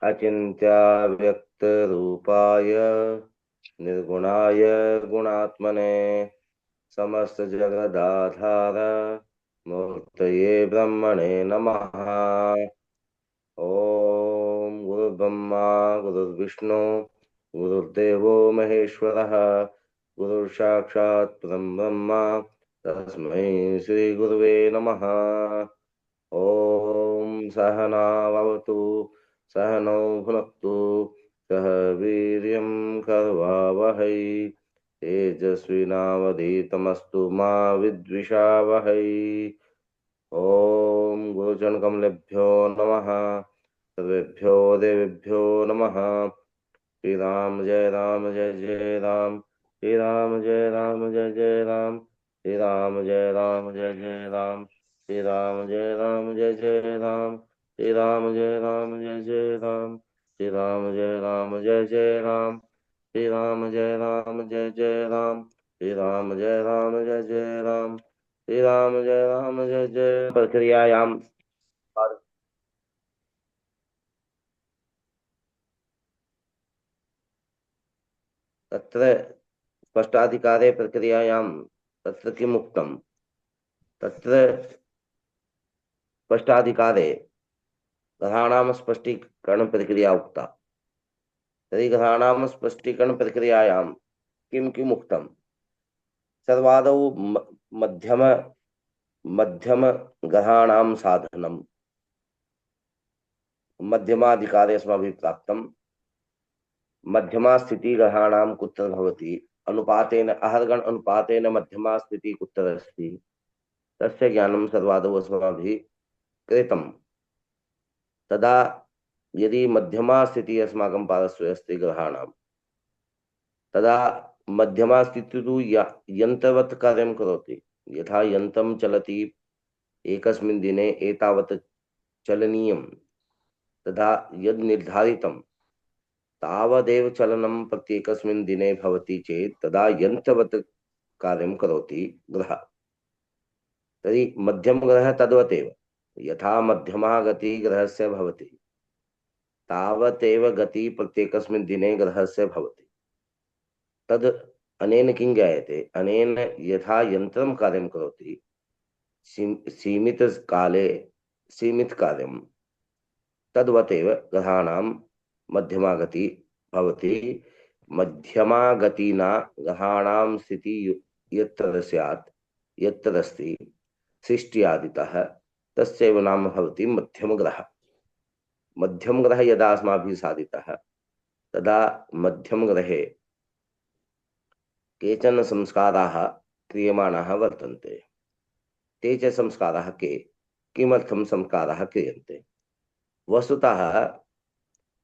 अचिन्त्याव्यक्तरूपाय निर्गुणाय गुणात्मने समस्तजगदाधार मूर्तये ब्रह्मणे नमः। ओम गुरुर्ब्रह्मा गुरुर्विष्णु गुरुर्देवो महेश्वरः गुरुर्साक्षात् परं ब्रह्म तस्मै श्री गुरुवे नमः। ओम सहना भवतु सहनौ भुनक्तु सह वीर्यं करवावहै तेजस्विनावधीतमस्तु मा विद्विषावहै। ओम गुरुजन कमलेभ्यो नमः सर्वेभ्यो देवेभ्यो नमः। श्री राम जय राम जय जय राम श्री राम जय राम जय जय राम श्री राम जय राम जय जय राम श्री राम जय राम जय जय राम श्री राम जय राम जय जय राम श्री राम जय राम जय जय राम श्री राम जय राम जय जय राम श्री राम जय राम जय जय राम श्री राम जय राम जय जय। प्रक्रियायाम तत्र स्पष्टाधिकारे प्रक्रियायां तत्र किम् उक्तं तत्र स्पष्टाधिकारे ग्रहाणां स्पष्टीकरण प्रक्रिया उक्ता। तर्हि ग्रहाणां स्पष्टीकरण प्रक्रियायां किं किम् उक्तं सर्वादौ मध्यम मध्यम ग्रहाणां साधनं मध्यमाधिकारे अस्माभिः प्राप्तं। मध्यमा स्थितिः ग्रहाणां कुत्र भवति अनुपातेन अहर्गण अनुपातेन मध्यमा स्थितिः कुत्र अस्ति तस्य ज्ञानं सर्वादौ अस्माभिः कृतं। तदा यदि मध्यमा स्थितिः अस्माकं पार्श्वे अस्ति ग्रहाणां तदा मध्यमा स्थितिः तु यन्त्रवत् कार्यं करोति। यथा यन्त्रं चलति एकस्मिन् दिने एतावत् चलनीयं तदा यद् निर्धारितं तावदेव चलनं प्रत्येकस्मिन् दिने भवति चेत् तदा यन्त्रवत् कार्यं करोति ग्रहः। तर्हि मध्यमग्रहः तद्वदेव यथा मध्यमा गतिः ग्रहस्य भवति तावदेव गतिः प्रत्येकस्मिन् दिने ग्रहस्य भवति। तद् अनेन किं ज्ञायते अनेन यथा यन्त्रं कार्यं करोति सीमितकाले सीमितकार्यं तद्वदेव ग्रहाणां मध्यमा गतिः भवति। मध्यमा गतिना ग्रहाणां स्थितिः यत्र स्यात् यत्र अस्ति सृष्ट्यादितः तस्यैव नाम भवति मध्यमग्रहः। मध्यमग्रहः यदा अस्माभिः साधितः तदा मध्यमग्रहे केचन संस्काराः क्रियमाणाः वर्तन्ते। ते च संस्काराः के किमर्थं संस्काराः क्रियन्ते वस्तुतः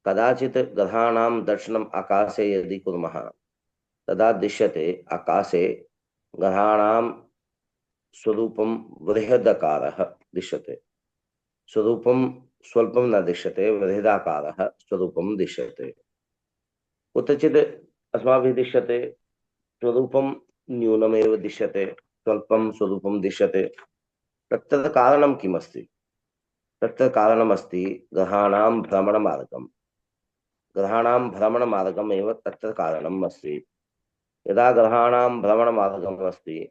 कदाचित् ग्रहाणां दर्शनम् आकाशे यदि कुर्मः तदा दृश्यते आकाशे ग्रहाणां स्वरूपं बृहदाकारः दृश्यते। स्वरूपं स्वल्पं न दृश्यते बृहदाकारः स्वरूपं दृश्यते। कुत्रचित् अस्माभिः दृश्यते स्वरूपं न्यूनमेव दृश्यते स्वल्पं स्वरूपं दृश्यते। तत्र कारणं किमस्ति तत्र कारणमस्ति ग्रहाणां भ्रमणमार्गं। ग्रहाणां भ्रमणमार्गमेव तत्र कारणम् अस्ति। यदा ग्रहाणां भ्रमणमार्गम् अस्ति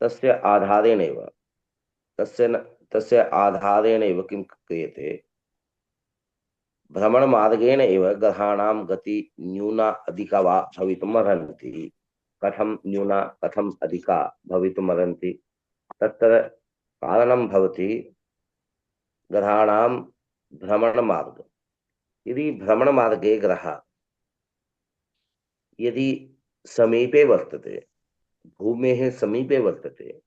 तस्य आधारेणैव तस्य आधारेणैव किं क्रियते भ्रमणमार्गेण एव ग्रहाणां गति न्यूना अधिका वा भवितुम् अर्हन्ति। कथं न्यूना कथम् अधिका भवितुम् अर्हन्ति तत्र कारणं भवति ग्रहाणां भ्रमणमार्ग। यदि भ्रमणमार्गे ग्रहः यदि समीपे वर्तते भूमेः समीपे वर्तते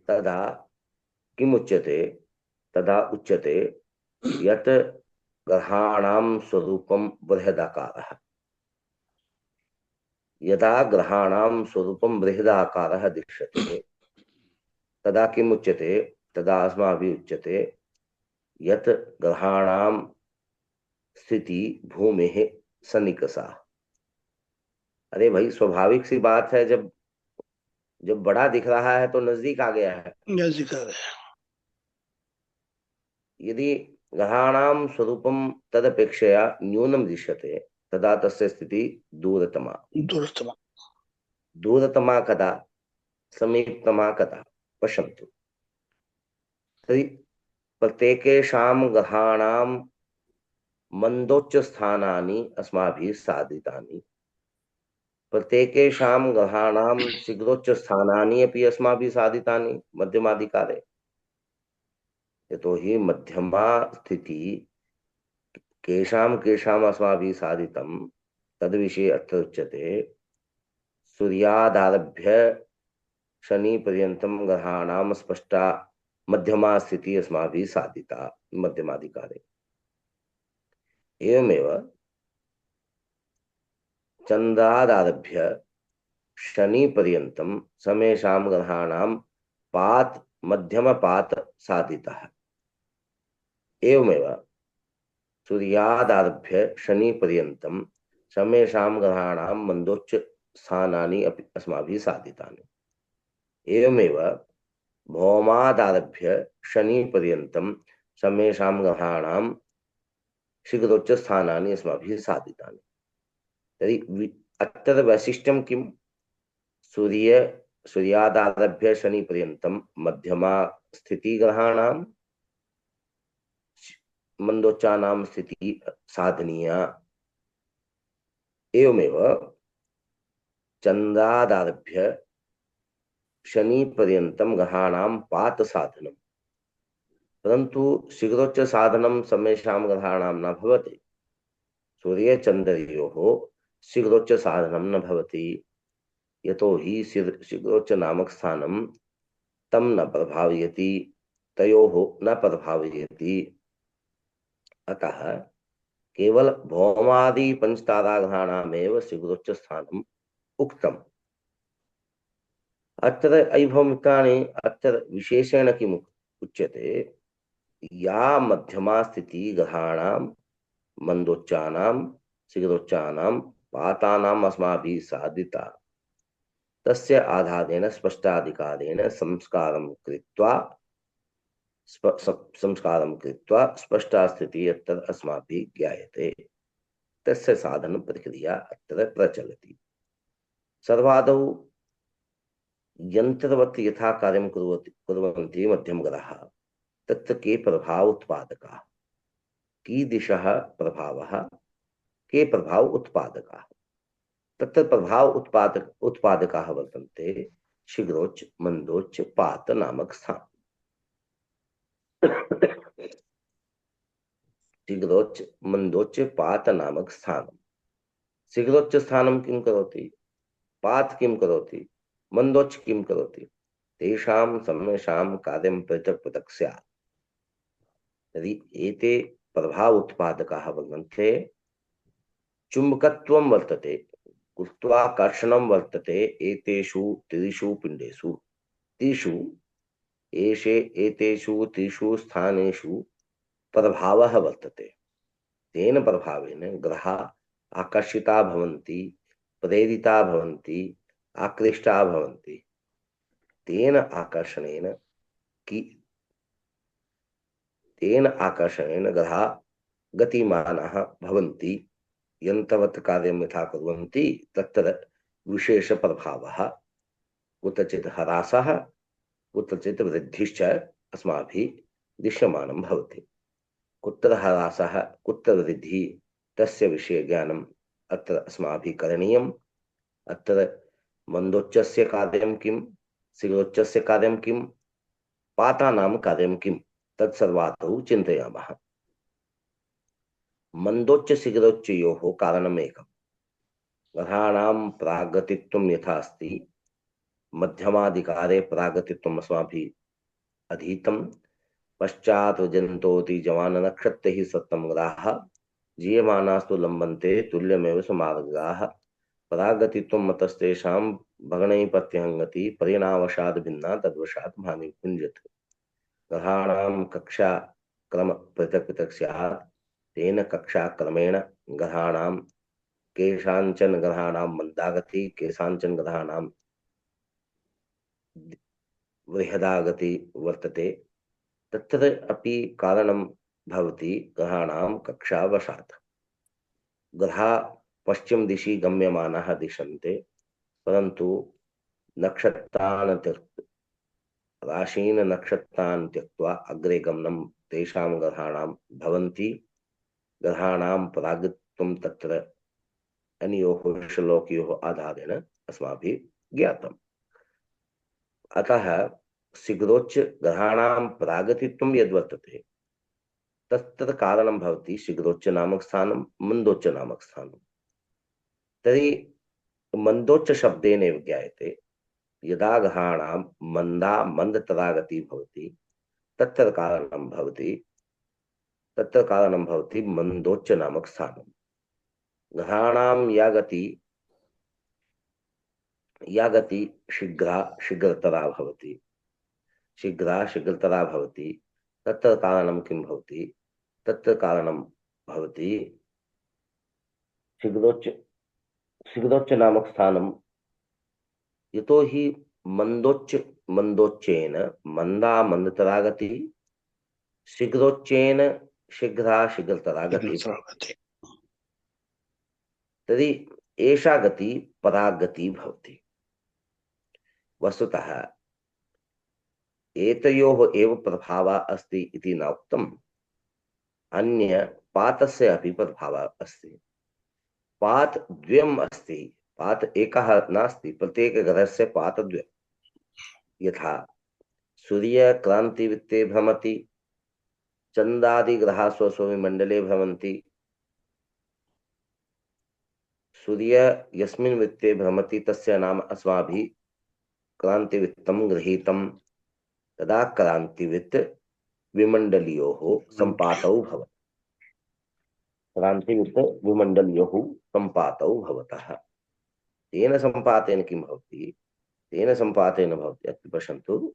तदा किमुच्यते तदा उच्यते यत् ग्रहाणां स्वरूपं बृहदाकारः। यदा ग्रहाणां स्वरूपं बृहदाकारः दृश्यते तदा किमुच्यते तदा अस्माभिः उच्यते यत् ग्रहाणां स्थिति भूमेः सन्निकषा। अरे भाई स्वाभाविक सी बात है जब जब बड़ा दिख रहा है तो नजदीक आ गया है। नजदीक आ गया। यदि ग्रहाणां स्वरूपं तदपेक्षया न्यूनं दृश्यते तदा तस्य स्थितिः दूरतमा। दूरतमा। दूरतमा कदा, समीपतमा कदा, पश्यन्तु। तर्हि प्रत्येकेषां ग्रहाणां मन्दोच्चस्थानानि अस्माभिः साधितानि, प्रत्येकेषां ग्रहाणां शीघ्रोच्चस्थानानि अपि अस्माभिः साधितानि मध्यमाधिकारे। यतोहि मध्यमा स्थितिः केषां केषाम् अस्माभिः साधितं तद्विषये अत्र उच्यते। सूर्यादारभ्य शनिपर्यन्तं ग्रहाणां स्पष्टा मध्यमा स्थितिः अस्माभिः साधिता मध्यमाधिकारे। एवमेव चन्द्रादारभ्य शनिपर्यन्तं समेषां ग्रहाणां पात मध्यमपात साधितः। एवमेव सूर्यादारभ्य शनिपर्यन्तं समेषां ग्रहाणां मन्दोच्च स्थानानि अपि अस्माभिः साधितानि। एवमेव भौमादारभ्य शनिपर्यन्तं समेषां ग्रहाणां शीघ्रोच्च स्थानानि अस्माभिः साधितानि। तर्हि अत्र वैशिष्ट्यं किं? सूर्यादारभ्य शनिपर्यन्तं मध्यमा स्थितिः ग्रहाणां मंदोच्चानां स्थितिः साधनीया। एवमेव चन्द्रादारभ्य शनिपर्यन्तं ग्रहाणां पात साधनं, परन्तु शीघ्रोच्च साधनं समेषां ग्रहाणां न भवति। सूर्यचन्द्रयोः शीघ्रोच्च साधनं न भवति, यतोहि शीघ्रोच्च नामक स्थानं तं न प्रभावयति, तयोः न प्रभावयति। अतः केवल भौमादि पंचताराग्रहाणामेव शीघ्रोच्च स्थानम् उक्तम्। अत्र ऐभौमिकानि अत्र विशेषेण किम् उच्यते? या मध्यमा स्थितिः ग्रहाणां मंदोच्चानां शीघ्रोच्चानां पातानाम् अस्माभिः साधिता, तस्य आधारेण स्पष्टाधिकारेण संस्कारं कृत्वा स्पष्टा स्थितिः अत्र अस्माभिः ज्ञायते। तस्य साधन प्रक्रिया अत्र प्रचलति। सर्वादौ यन्त्रवत् यथा कार्यं कुर्वन्ति मध्यमग्रहाः, तत्र के प्रभाव उत्पादकाः, कीदृशः प्रभावः, के प्रभाव उत्पादकाः? तत्र प्रभाव उत्पादकाः वर्तन्ते शीघ्रोच्च मंदोच्च पात नामक स्थान। शीघ्रोच्च मंदोच्च पात नामक स्थान। शीघ्रोच्च स्थानं किं करोति, पात किं करोति, मंदोच्च किं करोति? तेषां सर्वेषां कार्यं पृथक् पृथक् स्यात्। यदि एते प्रभाव उत्पादकाः वर्तन्ते, चुम्बकत्वं वर्तते, गुरुत्वाकर्षणं वर्तते, एतेषु त्रिषु पिण्डेषु त्रिषु एतेषु त्रिषु स्थानेषु प्रभावः वर्तते। तेन प्रभावेन ग्रहाः आकर्षिता भवन्ति, प्रेरिता भवन्ति, आकृष्टा भवन्ति। तेन आकर्षणेन ग्रहाः गतिमानाः भवन्ति। यन्त्रवत् कार्यं यथा कुर्वन्ति तत्र विशेष प्रभावः, कुत्रचित् ह्रासः, कुत्रचित् वृद्धिश्च अस्माभिः दृश्यमानं भवति। कुत्र ह्रासः कुत्र वृद्धिः तस्य विषये ज्ञानम् अत्र अस्माभिः करणीयम्। अत्र मंदोच्चस्य कार्यं किं, शीघ्रोच्चस्य कार्यं किं, पातानां कार्यं किं, तत्सर्वादौ चिन्तयामः। मंदोच्च शीघ्रोच्चयोः कारणमेकम्। ग्रहाणां प्रागतित्वं यथा अस्ति, मध्यमाधिकारे प्रागतित्वम् अस्माभिः अधीतं। पश्चात् जन्तोति जवान नक्षत्रैः सत्तं ग्रहाः जीयमानास्तु लम्बन्ते तुल्यमेव समार्गाः। प्रागतित्वं मतस्तेषां भगणैः प्रत्यहङ्गति, परिणामवशात् भिन्ना तद्वशात् भानि भुञ्जते। ग्रहाणां कक्षा क्रम पृथक् पृथक् स्यात्। तेन कक्षाक्रमेण ग्रहाणां केषाञ्चन ग्रहाणां मन्दागति, केषाञ्चन ग्रहाणां बृहदागति वर्तते। तत्र अपि कारणं भवति ग्रहाणां कक्षावशात्। ग्रहा पश्चिम दिशि गम्यमानाः दिशन्ते, परन्तु नक्षत्रान् राशीन् नक्षत्रान् त्यक्त्वा अग्रे गमनं तेषां ग्रहाणां भवन्ति। ग्रहाणां परागत्वं तत्र अनयोः श्लोकयोः आधारेण अस्माभिः ज्ञातम्। अतः शीघ्रोच्च ग्रहाणां परागतित्वं यद्वर्तते तत्र कारणं भवति शीघ्रोच्च नामक स्थानं, मन्दोच्च नामक स्थानं। तर्हि मन्दोच्च शब्देनैव ज्ञायते यदा ग्रहाणां मन्दा मन्दतरा गतिः भवति तत्र कारणं भवति मन्दोच्च नामक स्थानं। ग्रहाणां या गति शीघ्रतरा भवति तत्र कारणं किं भवति? तत्र कारणं भवति शीघ्रोच्च नामक स्थानं। यतो हि मन्दोच्चेन मन्दा मन्दतरा गतिः, शीघ्रोच्चेन शीघ्रतरा गतिः। तर्हि एषा गति परागतिः भवति। वस्तुतः एतयोः एव प्रभावः अस्ति इति न उक्तम्। अन्य पातस्य अपि प्रभावः अस्ति। पात द्वयम् अस्ति, पात एकः नास्ति, प्रत्येकग्रहस्य पात द्वयम्। यथा सूर्यक्रान्तिवृत्ते भ्रमति, चन्द्रादिग्रहाः स्वस्वविमण्डले भ्रमन्ति। सूर्य यस्मिन् वृत्ते भ्रमति तस्य नाम अस्माभिः क्रान्तिवृत्तं गृहीतं। तदा क्रान्तिवृत्त विमण्डलयोः सम्पातौ भवति। क्रान्तिवृत्त विमण्डलयोः सम्पातौ भवतः। तेन सम्पातेन किं भवति? तेन सम्पातेन भवति, अत्र पश्यन्तु,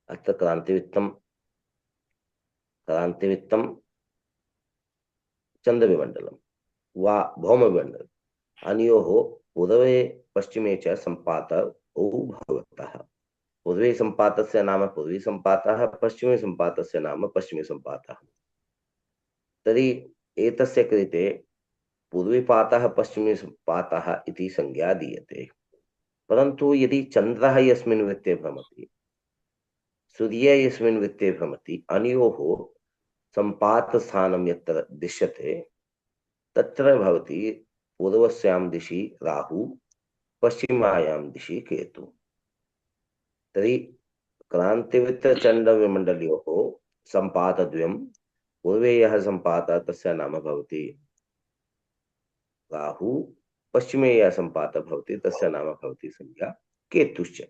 अत्र क्रान्तिवृत्तं चन्द्रविमण्डलं वा भौमविमण्डलम्, अनयोः पूर्वे पश्चिमे च सम्पातौ भवतः। पूर्वे सम्पातस्य नाम पूर्वी सम्पातः, पश्चिमे सम्पातस्य नाम पश्चिमे सम्पातः। तर्हि एतस्य कृते पूर्वीपातः पश्चिमीपातः इति संज्ञा दीयते। परन्तु यदि चन्द्रः यस्मिन् वृत्ते भ्रमति, सूर्यः यस्मिन् वृत्ते भ्रमति, अनयोः सम्पातस्थानं यत्र दृश्यते तत्र भवति पूर्वस्यां दिशि राहु, पश्चिमायां दिशि केतु। तर्हि क्रान्तिवृत्तचन्द्रविमण्डलयोः सम्पातद्वयं। पूर्वे यः सम्पातः तस्य नाम भवति राहु, पश्चिमे यः सम्पातः भवति तस्य नाम भवति संज्ञा केतुश्च।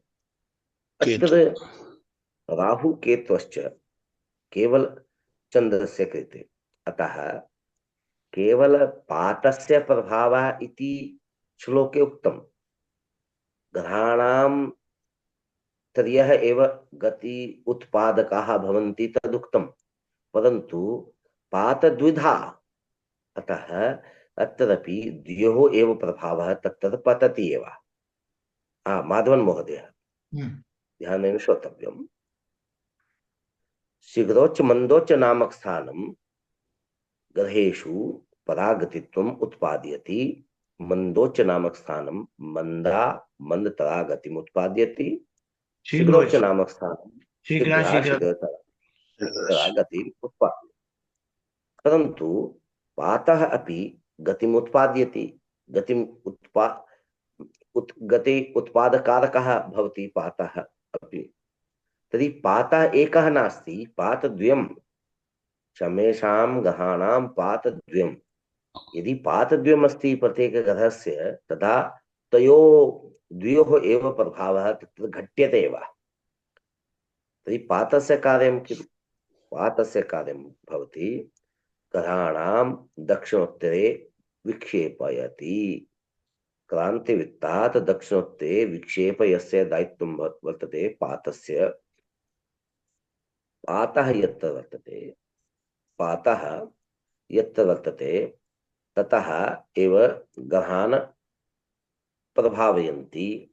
अत्र राहु केतुश्च केवल चन्द्रस्य कृते। अतः केवल पातस्य प्रभावः इति श्लोके उक्तम्। ग्रहाणां त्रयः एव गति उत्पादकाः भवन्ति तदुक्तम्, परन्तु पातद्विधा। अतः अत्रापि द्वयोः एव प्रभावः तत्र पतति एव। माधवन महोदय, ध्यानेन श्रोतव्यम्। शीघ्रोच्च मन्दोच्च नामक स्थानं ग्रहेषु परागतित्वम् उत्पादयति। मन्दोच्च नामक स्थानं मन्दा मन्दतरा गतिम् उत्पादयति। शीघ्रोच्च नामक स्थानं शीघ्रतरा गतिम् उत्पादयति। परन्तु पातः अपि गतिम् उत्पादयति। गति उत्पादकारकः भवति पातः अपि। तर्हि पातः एकः नास्ति, पातद्वयम्। समेषां ग्रहाणां पातद्वयम्। यदि पातद्वयम् अस्ति प्रत्येकग्रहस्य, तदा द्वयोः एव प्रभावः तत्र घट्यते एव। तर्हि पातस्य कार्यं किं? पातस्य कार्यं भवति ग्रहाणां दक्षिणोत्तरे विक्षेपयति। क्रान्तिवृत्तात् दक्षिणोत्तरे विक्षेप यस्य दायित्वं वर्तते पातस्य। पातः यत्र वर्तते ततः एव ग्रहान् प्रभावयन्ति,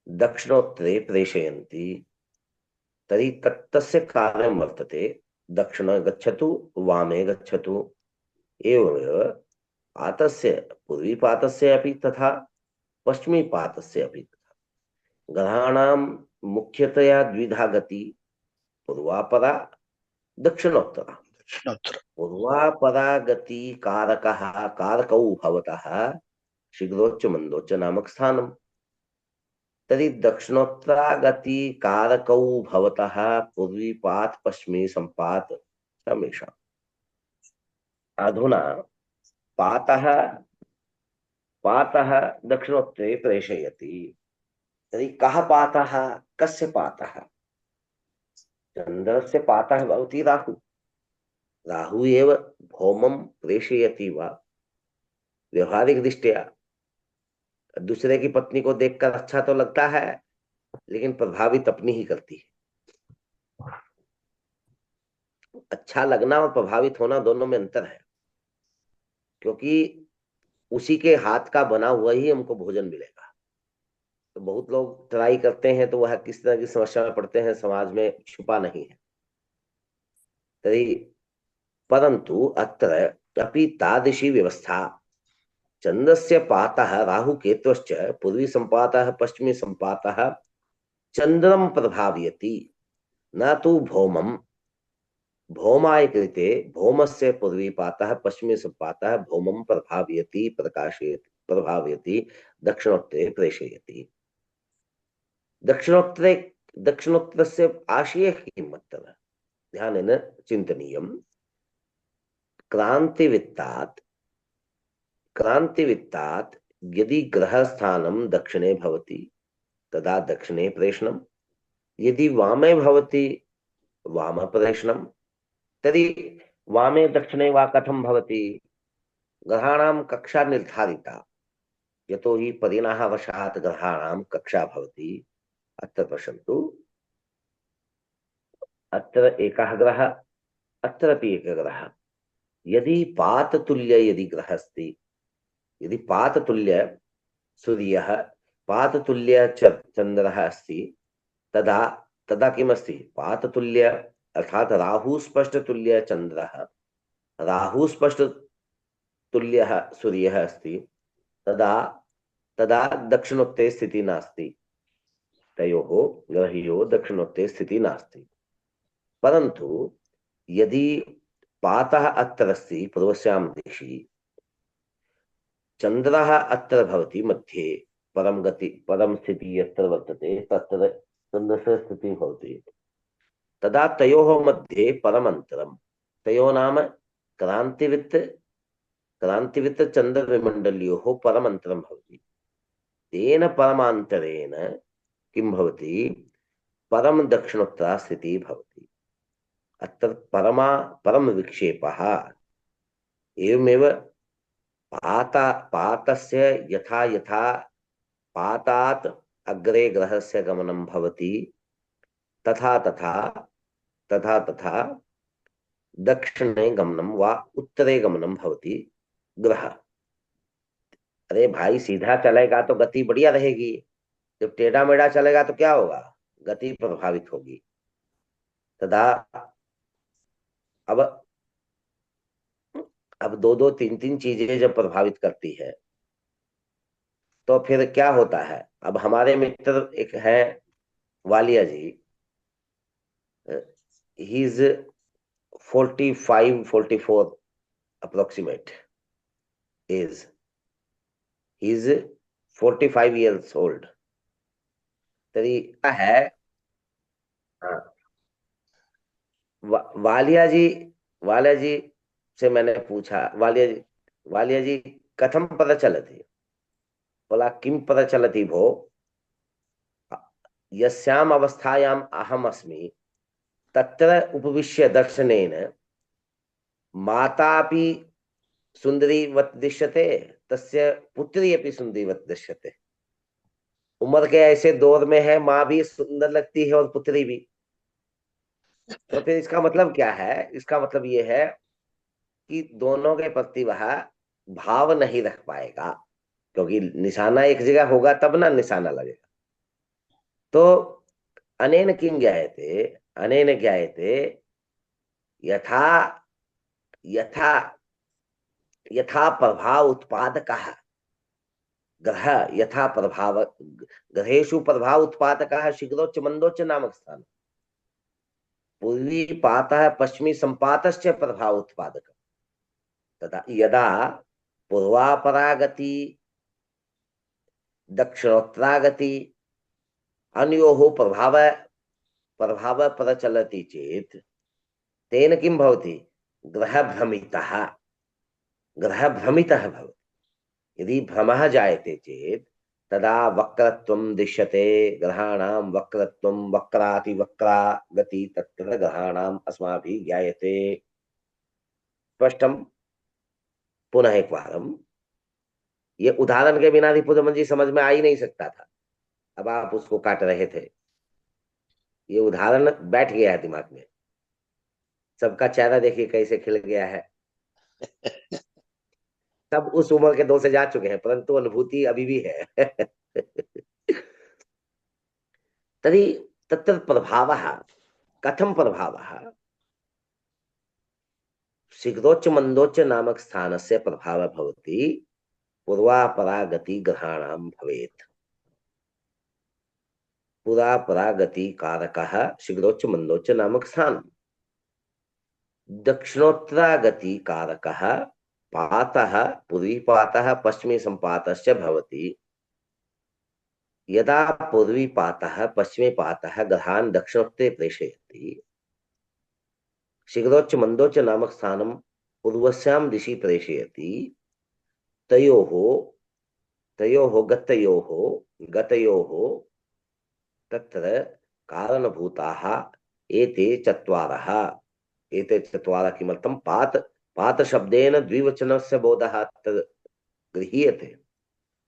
दक्षिणोत्तरे प्रेषयन्ति। तर्हि तस्य कार्यं वर्तते दक्षिण गच्छतु वामे गच्छतु एवमेव पातस्य पूर्वीपातस्य अपि तथा पश्चिमीपातस्य अपि तथा ग्रहाणां मुख्यतया द्विधा गति पूर्वापरा दक्षिणोत्तरा दक्षिणोत्तर। पूर्वापरा गति कारकः कारकौ भवतः शीघ्रोच्च मंदोच्च नामक स्थानम् तर्हि दक्षिणोत्तरा गति कारकौ भवतः पूर्वीपात पश्चिमी संपात समेषाम् अधुना पातः पातः दक्षिणोत्तरे प्रेषयति तर्हि कः पातः कस्य पातः चन्द्रस्य पातः भवति राहु राहु एव भौमं प्रेषयति वा व्यवहारिक दृष्टया दूसरे की पत्नी को देखकर अच्छा तो लगता है लेकिन प्रभावित अपनी ही करती है। अच्छा लगना और प्रभावित होना दोनों में अंतर है क्योंकि उसी के हाथ का बना हुआ ही हमको भोजन मिलेगा। तो बहुत लोग ट्राई करते हैं तो वह किस तरह की समस्या में पड़ते हैं समाज में छुपा नहीं है। तरी परंतु अत्र अपि तादृशी व्यवस्था चंद्रस्य पातः राहु केतुश्च पूर्वी संपातः पश्चिमी संपातः चंद्रम प्रभावयति न तु भौमम भौमाय कृते भौमस्य पूर्वी पातः पश्चिमी संपातः भौमं प्रभावयति प्रकाशयति प्रभावयति दक्षिणोत्तरे प्रेषयति दक्षिणोत्तरे दक्षिणोत्तरस्य आशयः किम् अत्र ध्यानेन चिन्तनीयम् क्रांतिवित्तात् क्रांतिवित्तात् यदि ग्रहस्थानं दक्षिणे भवति तदा दक्षिणे प्रेषणम् यदि वामे भवति वाम प्रेषणम् तर्हि वामे दक्षिणे वा कथं भवति ग्रहाणां कक्षा निर्धारिता यतो हि परिणामवशात् ग्रहाणां कक्षा भवति अत्र पश्यन्तु अत्र एकः ग्रहः अत्रापि एकः ग्रहः यदि पाततुल्य यदि ग्रहः अस्ति यदि पाततुल्य सूर्यः पाततुल्य चन्द्रः अस्ति तदा तदा किमस्ति पाततुल्य अर्थात् राहुस्पष्टतुल्य चन्द्रः राहुस्पष्टतुल्यः सूर्यः अस्ति तदा तदा दक्षिणोत्तरे स्थितिः नास्ति तयोः ग्रहयोः दक्षिणोत्तरे स्थितिः नास्ति परन्तु यदि पातः अत्र अस्ति पूर्वस्यां दिशि चन्द्रः अत्र भवति मध्ये परम गति परम स्थितिः यत्र वर्तते तत्र चन्द्रस्य स्थितिः भवति तदा तयोः मध्ये परमन्तरं तयोः नाम क्रांतिवित्त क्रांतिवित्त चन्द्रविमण्डलयोः परमन्तरं भवति तेन परमान्तरेण किं भवति परम दक्षिणोत्तरा स्थितिः भवति अत्र परम विक्षेपः एवमेव पातस्य यथा यथा पातात् अग्रे ग्रहस्य गमनं भवति तथा तथा तथा तथा दक्षिणे गमनं वा उत्तरे गमनं भवति ग्रह। अरे भाई सीधा चलेगा तो गति बढ़िया रहेगी जब टेढ़ा मेढ़ा चलेगा तो क्या होगा गति प्रभावित होगी। तथा अब दो दो तीन तीन चीजें जब प्रभावित करती है तो फिर क्या होता है। अब हमारे मित्र एक है वालिया जी he is 45-44 approximate age he is 45 years old तरीका है। हाँ, वालिया जी से मैंने पूछा वालिया जी कथम पता चलति बोला किम पता चलति भो यस्याम अवस्थायाम अहम अस्मि तत्र उपविश्य दर्शनेन मातापि सुंदरीवत दृश्यते तस्य पुत्री अपि सुंदरीवत दृश्यते। उम्र के ऐसे दौर में है माँ भी सुंदर लगती है और पुत्री भी। तो फिर इसका मतलब क्या है इसका मतलब ये है कि दोनों के प्रति वह भाव नहीं रख पाएगा क्योंकि निशाना एक जगह होगा तब ना निशाना लगेगा। तो अनेन किम ज्ञायते यथा यथा यथा प्रभाव उत्पादकः ग्रह यथा प्रभाव ग्रहेषु प्रभाव उत्पादकः शीघ्रोच्च मंदोच्च नामक स्थान पूर्वी पातः पश्चिमी संपातश्च प्रभाव उत्पादक तथा यदा पूर्वापरागति दक्षिणोत्तरागति अनयोः प्रभाव प्रभाव प्रचलति चेत् तेन किं भवति ग्रह भ्रमितः भवति यदि भ्रमः जायते चेत् तदा वक्रत्वं दृश्यते ग्रहाणां वक्रत्वं वक्राति वक्रा गति तत्र ग्रहाणाम् अस्माभिः ज्ञायते स्पष्टं पुनः एक बारम ये उदाहरण के बिना रिपुदमन जी समझ में आ ही नहीं सकता था अब आप उसको काट रहे थे ये उदाहरण बैठ गया है दिमाग में सबका चेहरा देखिए कैसे खिल गया है सब उस उम्र के दौर से जा चुके हैं परंतु अनुभूति अभी भी है तर्हि तत्र प्रभावः कथं प्रभावः शीघ्रोच्च मंदोच्च नामक स्थानस्य प्रभावः भवति पूर्वापरागति ग्रहाणां भवेत् पूर्वापरागति कारकः शीघ्रोच्च मंदोच्च नामक स्थानम् दक्षिणोत्तरागति कारकः पातः पूर्वीपातः पश्चिमी संपातश्च भवति यदा पूर्वीपातः पश्चिमीपातः ग्रहान् दक्षिणोत्तरे प्रेषयति शीघ्रोच्च मंदोच्च नामक स्थानं पूर्वस्यां दिशि प्रेषयति तयोः तयोः गतयोः तत्र कारणभूताः एते चत्वारः किमर्थं पात शब्देन द्विवचनस्य बोधः अत्र गृह्यते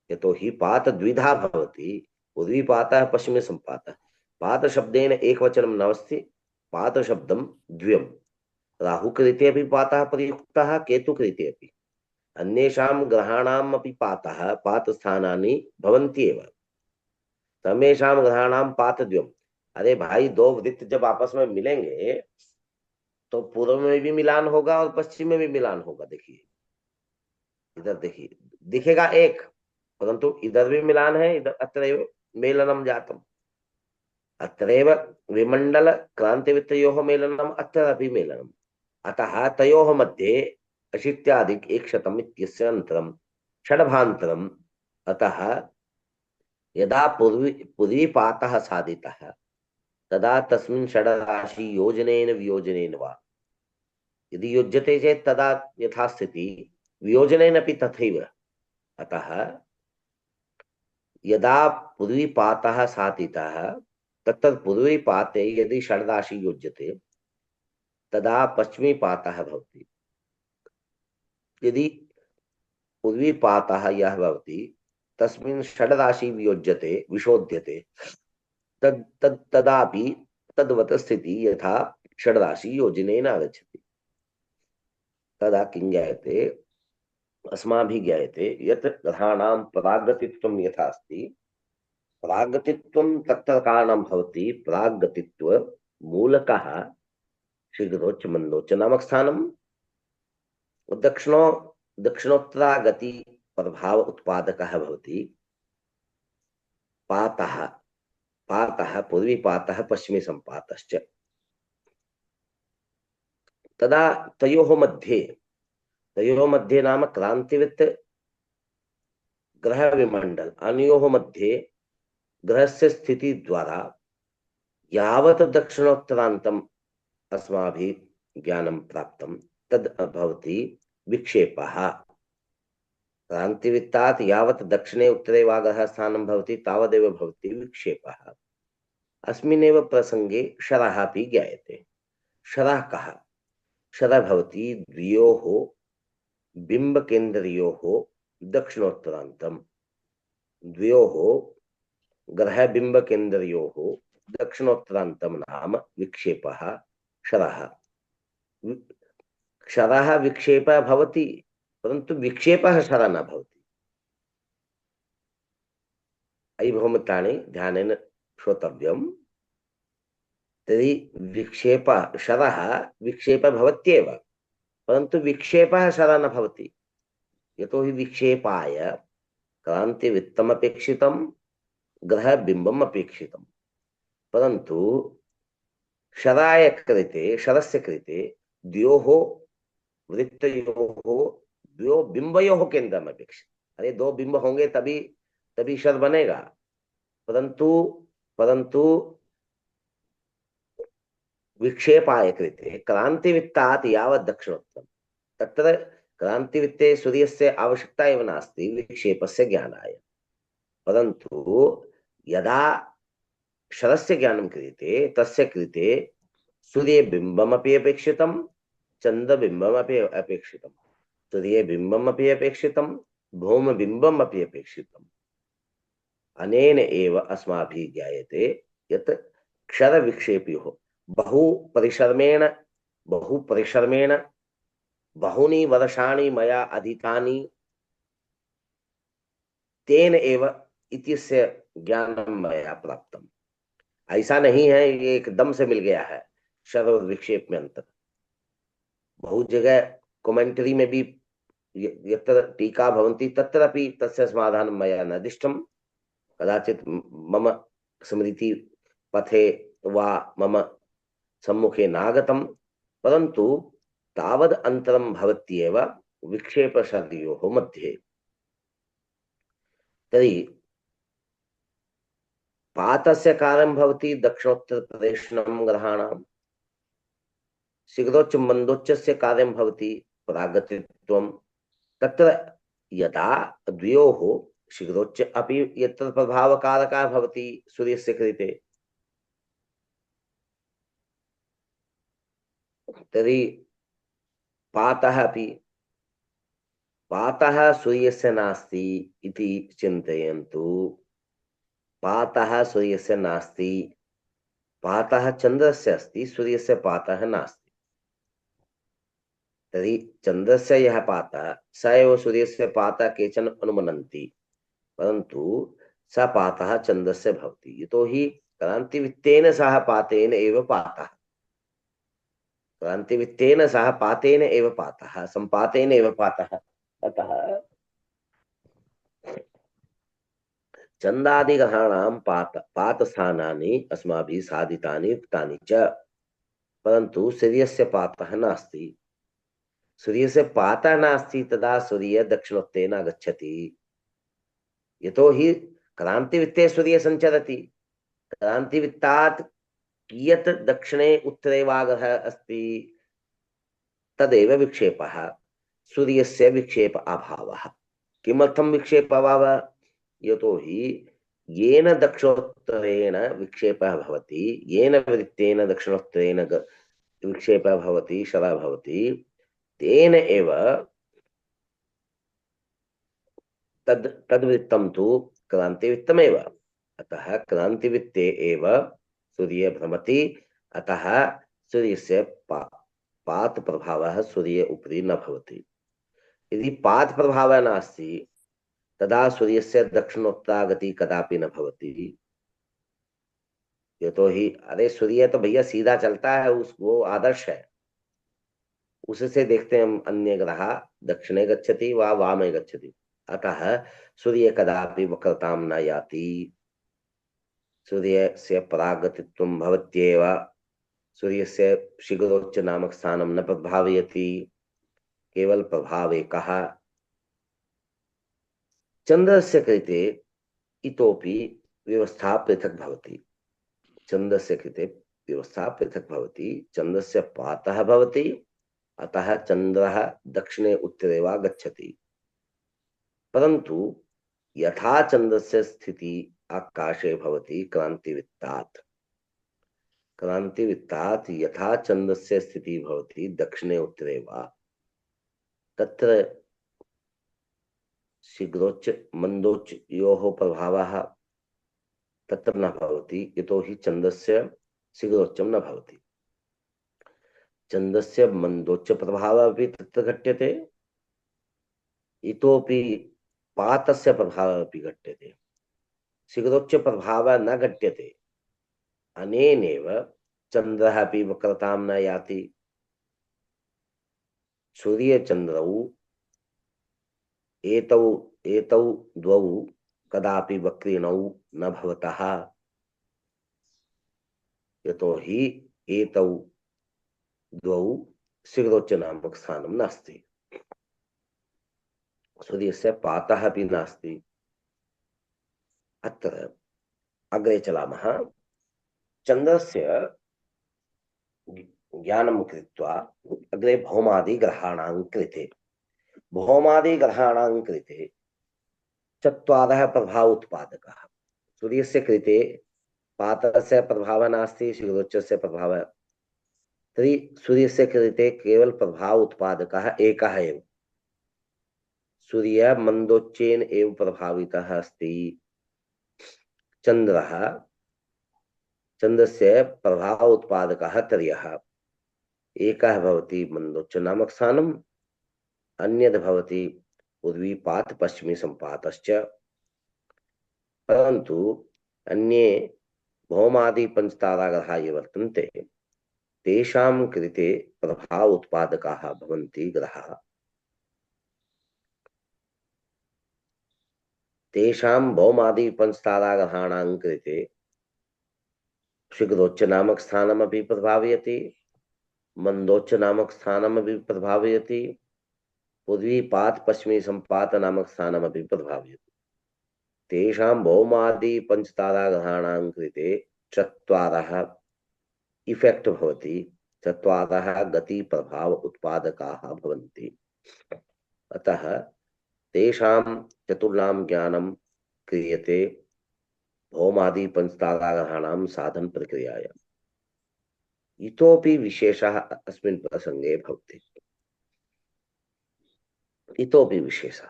यतोहि पात द्विधा भवति पूर्वीपातः पश्चिमे संपातः पात शब्देन एकवचनं नास्ति पात शब्दं द्व्यं राहुकृते अपि पातः प्रयुक्तः केतुकृते अपि अन्येषां ग्रहाणाम् अपि पातः पातस्थानानि भवन्ति एव तमेषां ग्रहाणां पातद्वयम् अरे भाई दो वृत्त जब आपस में मिलेंगे तो पूर्व में भी मिलान होगा और पश्चिम में भी मिलान होगा देखिए इधर देखिए दिखेगा एक परंतु इधर भी मिलान है इधर अत्रैव मेलनम जातम अत्रैव विमंडल क्रांतिवृत्तयोः मेलनम अत्र अपि मेलनम अतः तयोः मध्ये अशीत्याधिक 100 इत्यस्य अन्तरं षड्भान्तरम् अतः यदा पूर्वीपातः साधितः तदा तस्मिन् षड्राशि योजनेन वियोजनेन वा यदि युज्यते चेत् तदा यथास्थिति वियोजनेन अपि तथैव अतः यदा पूर्वीपातः साधितः तत्र पूर्वीपाते यदि षड्राशि युज्यते तदा पश्चिमीपातः भवति यदि पूर्वीपातः यः भवति तस्मिन् षड्राशि वियोज्यते विशोध्यते तदापि तद्वत् स्थिति यथा षड्राशि योजनेन आगच्छति तदा किं ज्ञायते अस्माभिः ज्ञायते यत् ग्रहाणां प्राग्गतित्वं यथा अस्ति प्राग्गतित्वं तत्र कारणं भवति प्राग्गतित्व मूलकः शीघ्रोच्च मंदोच्च नामक स्थानं दक्षिणोत्तरागति प्रभाव उत्पादकः भवति पातः पूर्वीपातः पश्चिमी संपातश्च तदा तयोः मध्ये नाम क्रांतिवृत्त ग्रह विमंडल अनयोः मध्ये ग्रहस्य स्थिति द्वारा यावत् दक्षिणोत्तरान्तम् अस्माभिः ज्ञानं प्राप्तं तद् भवति विक्षेपः क्रांतिवृत्तात् यावत् दक्षिणे उत्तरे वा ग्रहस्थानं भवति तावदेव भवति विक्षेपः अस्मिन्नेव प्रसंगे क्षरः अपि ज्ञायते क्षरः कः क्षरः भवति द्वयोः बिम्बकेन्द्रयोः दक्षिणोत्तरान्तं द्वयोः ग्रहबिम्बकेन्द्रयोः दक्षिणोत्तरान्तं नाम विक्षेपः क्षरः विक्षेपः भवति परन्तु विक्षेपः क्षरः न भवति अयि बहुमित्राणि ध्यानेन श्रोतव्यम् तर्हि शरः विक्षेपः भवत्येव, परन्तु विक्षेपः शरः न भवति। यतोहि विक्षेपाय क्रान्तिवृत्तमपेक्षितं, ग्रहबिम्बम् अपेक्षितं, परन्तु शराय कृते, शरस्य कृते द्योः वृत्तयोः द्वयो बिंबयोः केंद्रम अपेक्षित। अरे दो बिंब होंगे तभी तभी शर बनेगा। परंतु परंतु विक्षेपाय कृते क्रांतिवित्तात् यावत् दक्षिणोत्तरं तत्र क्रांतिवित्ते सूर्यस्य आवश्यकता एव नास्ति विक्षेपस्य ज्ञानाय। परन्तु यदा शरस्य ज्ञानं क्रियते तस्य कृते सूर्यबिम्बमपि अपेक्षितं, चन्द्रबिम्बमपि अपेक्षितं, सूर्यबिम्बमपि अपेक्षितं, भौमबिम्बमपि अपेक्षितम्। अनेन एव अस्माभिः ज्ञायते यत् क्षरविक्षेपयोः बहु परिश्रमेण बहूनि वर्षाणि मया अधीतानि, तेन एव इत्यस्य ज्ञानं मया प्राप्तम्। ऐसा नहीं है ये एकदम से मिल गया है। शर और विक्षेप में अंतर बहुत जगह कमेंट्री में भी यत्र टीका भवन्ति तत्रापि तस्य समाधानं मया न दृष्टम्। कदाचित् मम स्मृति पथे वा मम सम्मुखे नागतम्, परन्तु तावद् अन्तरं भवत्येव विक्षेपशरयोः मध्ये। तर्हि पातस्य कार्यं भवति दक्षिणोत्तरप्रदेशनं ग्रहाणां, शीघ्रोच्च मन्दोच्चस्य कार्यं भवति प्रागतित्वं। तत्र यदा द्वयोः शीघ्रोच्च अपि यत्र प्रभावकारकः भवति सूर्यस्य कृते, तर्हि पातः अपि पातः सूर्यस्य नास्ति इति चिन्तयन्तु। पातः सूर्यस्य नास्ति, पातः चन्द्रस्य अस्ति, सूर्यस्य पातः नास्ति। तर्हि चन्द्रस्य यः पातः स एव सूर्यस्य पातः केचन अनुमनन्ति, परन्तु स पातः चन्द्रस्य भवति। यतोहि क्रान्तिवृत्तेन सह पातेन एव पातः, क्रान्तिवृत्तेन सह पातेन एव पातः, सम्पातेन एव पातः। अतः चन्दादिग्रहाणां पातस्थानानि अस्माभिः साधितानि उक्तानि च, परन्तु सूर्यस्य पातः नास्ति। सूर्यस्य पातः नास्ति तदा सूर्य दक्षिणोत्ते न गच्छति। यतोहि क्रान्तिवृत्ते सूर्य सञ्चरति, क्रान्तिवृत्तात् कियत् दक्षिणे उत्तरे वा ग्रहः अस्ति तदेव विक्षेपः। सूर्यस्य विक्षेप अभावः। किमर्थं विक्षेप अभावः? यतोहि येन दक्षिणोत्तरेण विक्षेपः भवति, येन वृत्तेन दक्षिणोत्तरेण विक्षेपः भवति, शरः भवति, तेन एव तद्वृत्तं तु क्रान्तिवृत्तमेव। अतः क्रान्तिवृत्ते एव सूर्य भ्रमति। अतः सूर्यस्य पात प्रभावः सूर्य उपरि न भवति। यदि पात प्रभावः नास्ति तदा सूर्यस्य दक्षिणोत्तरा गति कदापि न भवति। यतोहि अरे सूर्य तो भैया सीधा चलता है, वो आदर्श है, उससे देखते हैं हम अन्य ग्रह दक्षिणे गच्छति वा वामे गच्छति। अतः सूर्य कदापि वक्रतां न याति। सूर्यस्य परागतित्वं भवत्येव। सूर्यस्य शीघ्रोच्च नामक स्थानं न प्रभावयति, केवल प्रभाव एकः। चन्द्रस्य कृते इतोपि व्यवस्था पृथक् भवति। चन्द्रस्य कृते व्यवस्था पृथक् भवति। चन्द्रस्य पातः भवति, अतः चन्द्रः दक्षिणे उत्तरे वा गच्छति, परन्तु यथा चन्द्रस्य स्थितिः आकाशे भवति क्रान्तिवृत्तात्, क्रान्तिवृत्तात् यथा चन्द्रस्य स्थितिः भवति दक्षिणे उत्तरे वा, तत्र शीघ्रोच्च मन्दोच्चयोः प्रभावः तत्र न भवति। यतोहि चन्द्रस्य शीघ्रोच्चं न भवति। चन्द्रस्य मन्दोच्च प्रभावः अपि तत्र घट्यते, इतोपि पातस्य प्रभावः अपि घट्यते। शीघ्रोच्च प्रभावः न घट्यते। अनेनैव चन्द्रः अपि वक्रतां न याति। सूर्यचन्द्रौ एतौ एतौ द्वौ कदापि वक्रिणौ न भवतः, यतोहि एतौ द्वौ शिखरोच्च नामक स्थानं नास्ति, सूर्यस्य पातः अपि नास्ति। अत्र अग्रे चलामः। चन्द्रस्य ज्ञानं कृत्वा अग्रे भौमादिग्रहाणां कृते, भौमादिग्रहाणां कृते चत्वारः प्रभाव उत्पादकः। सूर्यस्य कृते पातस्य प्रभावः नास्ति, शिखरोच्चस्य प्रभावः। तर्हि सूर्यस्य कृते केवल प्रभाव उत्पादकः एकः एव। सूर्यः मन्दोच्चेन एव प्रभावितः अस्ति। चन्द्रः, चन्द्रस्य प्रभाव उत्पादकः त्रयः। एकः भवति मन्दोच्च नामक स्थानम्, अन्यद् भवति उर्वीपात पश्चिमी सम्पातश्च। परन्तु अन्ये भौमादि पंचताराग्रहाः ये वर्तन्ते, तेषां कृते प्रभाव उत्पादकाः भवन्ति ग्रहाः। तेषां भौमादि पंचताराग्रहाणां कृते शिखरोच्च नामक स्थानमपि प्रभावयति, मंदोच्च नामक स्थानमपि प्रभावयति, पृथ्वीपात पश्चिमी सम्पात नामक स्थानमपि प्रभावयति। तेषां भौमादि पंचताराग्रहाणां कृते चत्वारः इफेक्ट भवति, चत्वारः गति प्रभाव उत्पादकाः भवन्ति। अतः तेषां चतुर्णां ज्ञानं क्रियते भौमादि पंचताराग्रहाणां साधन प्रक्रियायाम्। इतोपि विशेषः अस्मिन् प्रसंगे भवति। इतोपि विशेषः,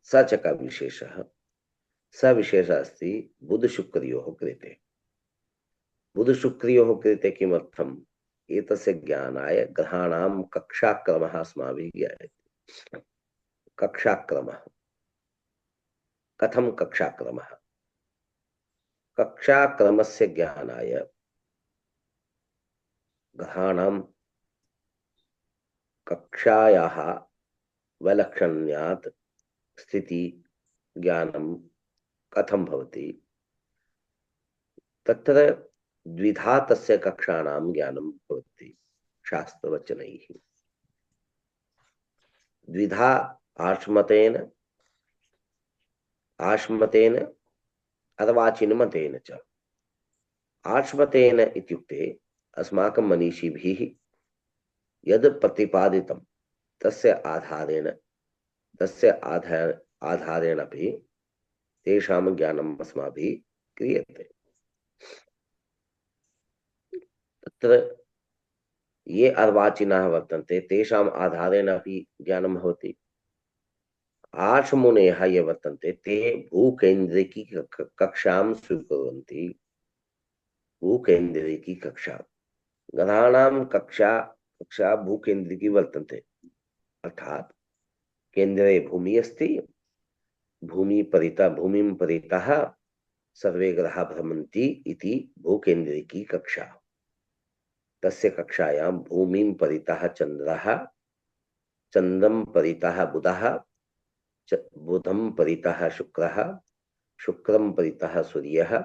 स च कः विशेषः? स विशेषः अस्ति बुधशुक्रयोः कृते। बुधशुक्रयोः कृते किमर्थम्? एतस्य ज्ञानाय ग्रहाणां कक्षाक्रमः अस्माभिः ज्ञायते। कक्षाक्रमः कथं? कक्षाक्रमः, कक्षाक्रमस्य ज्ञानाय ग्रहाणां कक्षायाः वैलक्षण्यात् स्थिति ज्ञानं कथं भवति? तत्र द्विधा तस्य कक्षाणां ज्ञानं भवति शास्त्रवचनैः। द्विधा आश्मतेन आश्मतेन अर्वाचीनमतेन च। आश्मतेन इत्युक्ते अस्माकं मनीषिभिः यद् प्रतिपादितं तस्य आधारेण अपि तेषां ज्ञानम् अस्माभिः क्रियते। तत्र ये अर्वाचीनाः वर्तन्ते तेषाम् आधारेण अपि ज्ञानं भवति। आचमुनयः ये वर्तन्ते ते भूकेन्द्रिकी कक्षां स्वीकुर्वन्ति। भूकेन्द्रिकी कक्षा, ग्रहाणां कक्षा भूकेन्द्रिकी वर्तन्ते, अर्थात केन्द्रे भूमि अस्ति, भूमिं परितः सर्वे ग्रहाः भ्रमन्ति इति भूकेन्द्रिकी कक्षा। तस्य कक्षायां भूमिं परितः चन्द्रः, चन्द्रं परितः बुधः, बुधं परितः शुक्रः, शुक्रं परितः सूर्यः,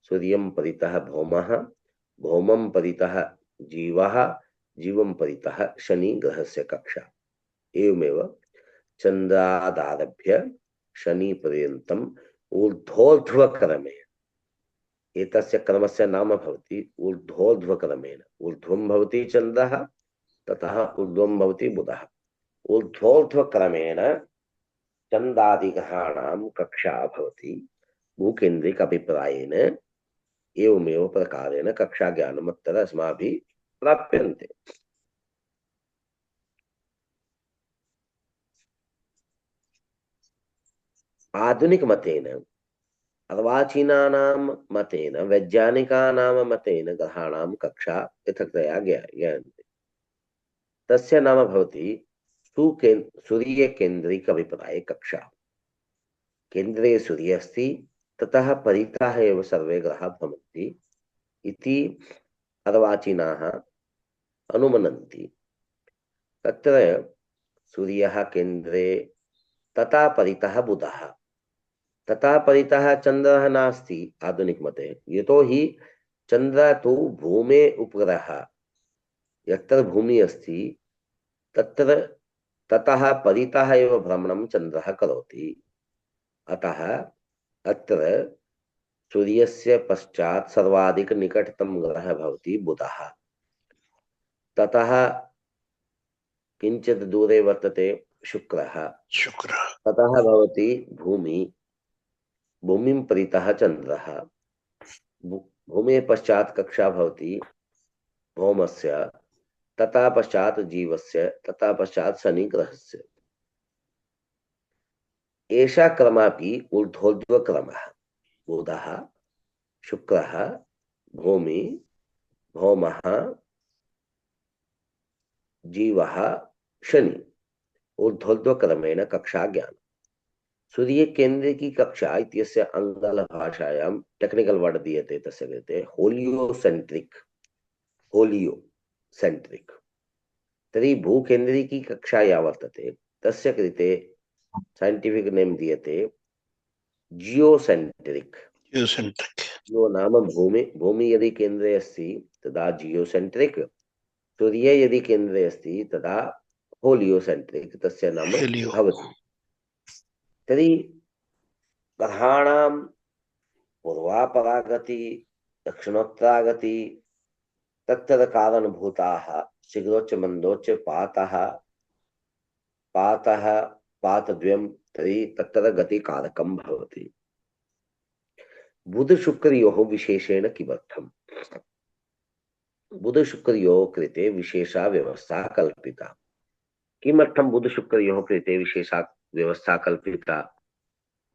सूर्यं परितः भौमः, भौमं परितः जीवः, जीवं परितः शनि ग्रहस्य कक्षा। एवमेव चन्द्रादारभ्य शनि पर्यन्तम् ऊर्ध्वोर्ध्वक्रमेण, एतस्य क्रमस्य नाम भवति ऊर्ध्वोर्ध्वक्रमेण। ऊर्ध्वं भवति चन्द्रः, ततः ऊर्ध्वं भवति बुधः। ऊर्ध्वोर्ध्वक्रमेण चन्द्रादिग्रहाणां कक्षा भवति। भूकेन्द्रिक अभिप्रायेण एवमेव प्रकारेण कक्षा ज्ञानम् अत्र अस्माभिः प्राप्यन्ते। आधुनिक मतेन, अर्वाचीनानां मतेन, वैज्ञानिकानां मतेन ग्रहाणां कक्षा पृथक्तया ज्ञायन्ते। तस्य नाम भवति सूर्यकेन्द्रिक अभिप्राय कक्षा। केन्द्रे सूर्यः अस्ति, ततः परितः एव सर्वे ग्रहाः भ्रमन्ति इति अर्वाचीनाः अनुमनन्ति। तत्र सूर्यः केन्द्रे, तथा परितः बुधः, तथा परितः चन्द्रः नास्ति आधुनिक मते, यतोहि चन्द्रः तु भूमे उपग्रहः, यत्र भूमि अस्ति तत्र ततः परितः एव भ्रमणं चन्द्रः करोति। अतः अत्र सूर्यस्य पश्चात् सर्वाधिक निकटतम ग्रहः भवति बुधः। ततः किञ्चित् दूरे वर्तते शुक्रः, ततः भवति भूमि, भूमिं परितः चन्द्रः, भूमेः पश्चात् कक्षा भवति भौमस्य, ततः पश्चात् जीवस्य, ततः पश्चात् शनिग्रहस्य। एषा क्रमापि ऊर्ध्वोर्ध्वक्रमः। बुधः, शुक्रः, भूमि, भौमः, जीवः, शनि, ऊर्ध्वोर्ध्वक्रमेण कक्षा ज्ञान। सूर्य केंद्र की कक्षा इत्यस्य आंग्ल भाषायां टेक्निकल वर्ड दीयते, तस्य कृते होलियोसेंट्रिक, होलियोसेंट्रिक। तर्हि भूकेन्द्री की कक्षा या वर्तते तस्य कृते साइंटिफिक नेम दीयते जियोसेंट्रिक। जियो नाम भूमि, भूमि यदि केंद्रे अस्ति तदा जियोसेंट्रिक, सूर्य यदि केंद्रे अस्ति तदा होलियोसेंट्रिक तस्य नाम भवति। तर्हि ग्रहाणां पूर्वापरागति दक्षिणोत्तरागति तत्तद कारणभूताः शीघ्रोच्च मंदोच्च पातः पातः पातद्वयं तर्हि तत्तद गतिकारकं भवति। बुध शुक्रयोः विशेषेण किमर्थम्? बुध शुक्रयोः कृते विशेषा व्यवस्था कल्पिता। किमर्थं बुध शुक्रयोः कृते विशेषा व्यवस्था कल्पिता?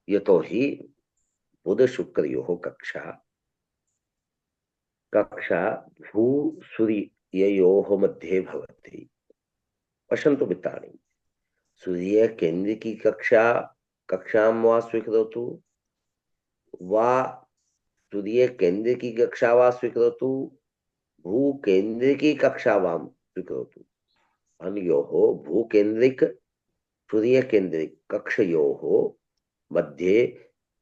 यतोहि बुध शुक्रयोः कक्षा कक्षा भू सूर्ययोः मध्ये भवति। पश्यन्तु मित्राणि, सूर्य केंद्र की कक्षां वा स्वीकरोतु वा सूर्य केंद्र की कक्षा वा स्वीकरोतु, भूकेन्द्र की कक्षा वा स्वीकरोतु, अनयोः भूकेन्द्रिक सूर्य केंद्रिक कक्षयोः मध्ये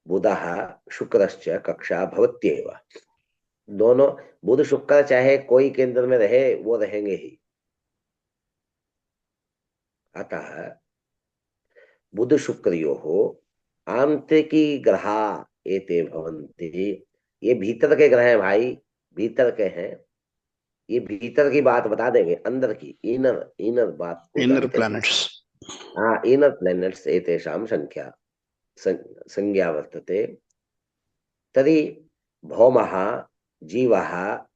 बुधः शुक्रश्च कक्षा भवत्येव। दोनों बुध शुक्र चाहे कोई केंद्र में रहे वो रहेंगे ही। अतः बुध शुक्रयोः आंतरिकी ग्रहा एते भवन्ति। ये भीतर के ग्रह हैं भाई, भीतर के हैं, ये भीतर की बात बता देंगे, अंदर की इनर इनर बात को इनर प्लैनेट्स। हाँ, इनर प्लैनेट्स एतेषां संज्ञा वर्तते। तर्हि भौमः, जीवः,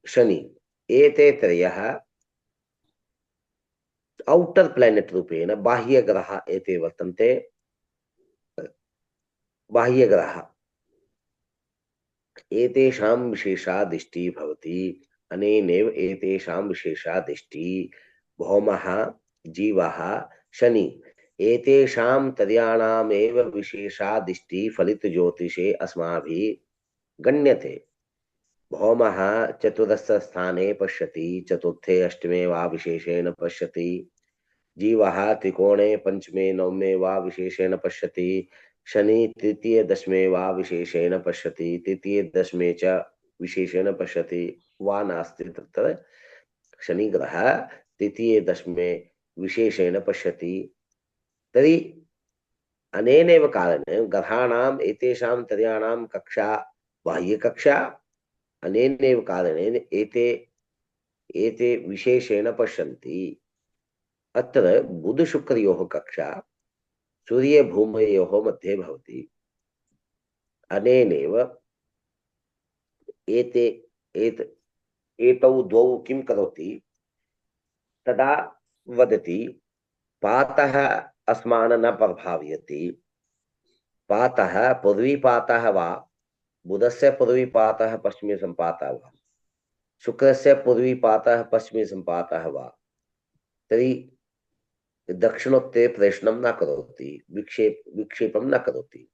शनि एते त्रयः औटर् प्लैनेट रूपेण बाह्यग्रह एते वर्तन्ते। बाह्यग्रह एतेषां विशेषा दृष्टि भवति। अनेनैव एतेषां विशेषा दृष्टि भौमः, जीवः, शनि एतेषां त्रयाणामेव विशेषा दृष्टि फलित ज्योतिषे अस्माभिः गण्यते। भौमः चतुर्थ स्थाने पश्यति, चतुर्थे अष्टमे वा विशेषेण पश्यति। जीवः त्रिकोणे पंचमे नवमे वा विशेषेण पश्यति। शनि तृतीय दशमे वा विशेषेण पश्यति, तृतीय दशमे च विशेषेण पश्यति वा नास्ति तत्र शनि ग्रह तृतीय दशमे विशेषेण पश्यति। तर्हि अनेनैव कारणेन ग्रहाणाम् एतेषां त्रयाणां कक्षा बाह्यकक्षा, अनेनैव कारणेन एते एते विशेषेण पश्यन्ति। अत्र बुध शुक्रयोः कक्षा सूर्य भूमयोः मध्ये भवति। अनेनैव एते एतौ द्वौ किं करोति तदा वदति पातः अस्मान् न प्रभावयति। पातः पूर्वीपातः वा, बुधस्य पूर्वीपातः पश्चिमे सम्पातः वा, शुक्रस्य पूर्वीपातः पश्चिमे सम्पातः वा, तर्हि दक्षिणोत्तरे प्रश्नं न करोति, विक्षेपं न करोति।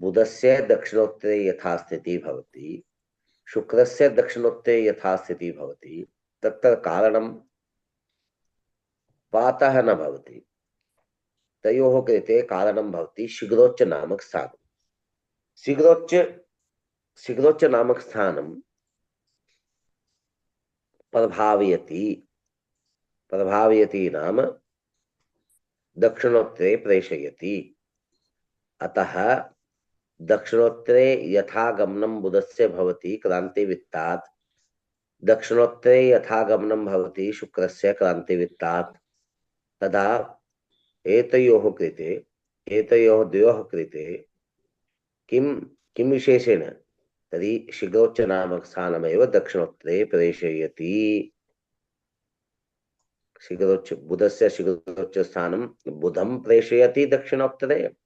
बुधस्य दक्षिणोत्तरे यथा स्थितिः भवति, शुक्रस्य दक्षिणोत्तरे यथा स्थितिः भवति तत्र कारणं पातः न भवति। तयोः कृते कारणं भवति शिग्रोच्च नामक स्थानं। शिग्रोच्च शिग्रोच्च नामक स्थानं प्रभावयति। प्रभावयति नाम दक्षिणोत्तरे प्रेषयति। अतः दक्षिणोत्तरे यथा गमनं बुधस्य भवति क्रान्तिवित्तात्, दक्षिणोत्तरे यथा गमनं भवति शुक्रस्य क्रान्तिवित्तात्, तदा एतयोः कृते, एतयोः द्वयोः कृते किं किं विशेषेण, तर्हि शिग्रोच्च नामक स्थानमेव दक्षिणोत्तरे प्रेषयति। शिग्रोच्च बुधस्य शिग्रोच्च स्थानं बुधं प्रेषयति दक्षिणोत्तरे,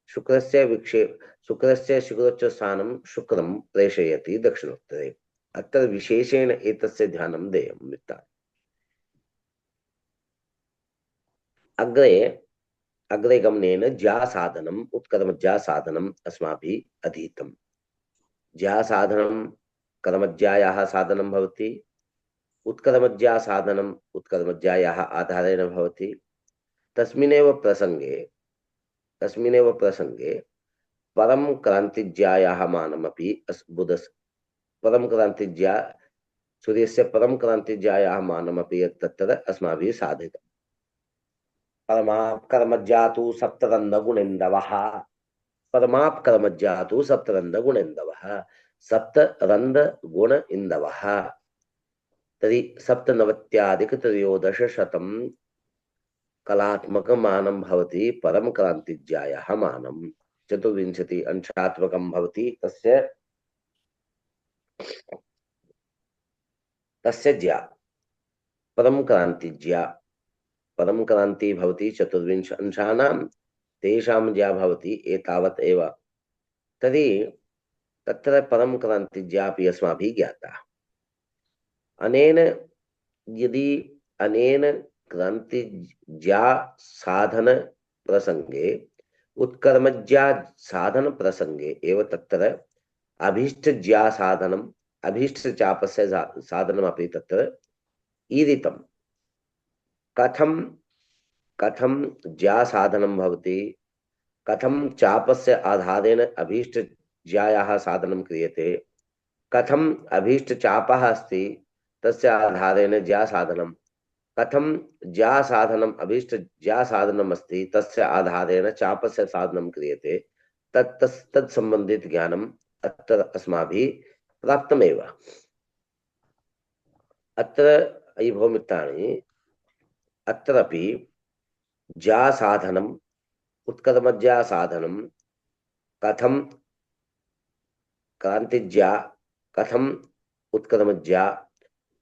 शुक्रस्य शिग्रोच्च स्थानं शुक्रं प्रेषयति दक्षिणोत्तरे। अत्र विशेषेण एतस्य ध्यानं देयं वित्तात्। अग्रे अग्रे गमनेन ज्या साधनम् उत्कर्मज्या साधनम् अस्माभिः अधीतम्। ज्या साधनं कर्मज्यायाः साधनं भवति, उत्कर्मज्या साधनम् उत्कर्मज्यायाः आधारेण भवति। तस्मिन्नेव प्रसंगे परम क्रांतिज्यायाः मानमपि बुधस्य परम क्रांतिज्या सूर्यस्य परम क्रांतिज्यायाः मानमपि तत्र अस्माभिः साधितम्। परमापकर्मज्जातु सप्तरन्ध्रगुणेन्दवः, परमापकर्मज्जातु सप्तरन्ध्रगुणेन्दवः, सप्तरन्ध्रगुण इन्दवः। तर्हि सप्तनवत्याधिकत्रयोदशशतं कलात्मकं मानं भवति परम क्रांतिज्यायाः मानं। 24 अंशात्मकं भवति तस्य ज्या परम क्रांतिज्या। परम क्रांति भवति 24 अंशानां, तेषां ज्या भवति एतावत् एव। तर्हि तत्र परम क्रांतिज्यापि अस्माभिः ज्ञाता। अनेन यदि अनेन क्रांतिज्या साधन प्रसंगे उत्कर्मज्या साधन प्रसंगे एव तत्र अभीष्टज्या साधनम् अभीष्टचापस्य साधनमपि तत्र ईदितम्। कथं कथं ज्या साधनं भवति, कथं चापस्य आधारेण अभीष्ट ज्यायाः साधनं क्रियते, कथम अभीष्ट चापः अस्ति तस्य आधारेण ज्या साधनं, कथं ज्या साधनम् अभीष्ट ज्या साधनम् अस्ति तस्य आधारेण चापस्य साधनं क्रियते, तत् संबंधित ज्ञानम् अत्र अस्माभिः प्राप्तमेव। अत्र अयि भौमित्राणि, अत्रापि ज्या साधनम् उत्कर्मज्या साधनं कथं क्रांतिज्या, कथम उत्कर्मज्या,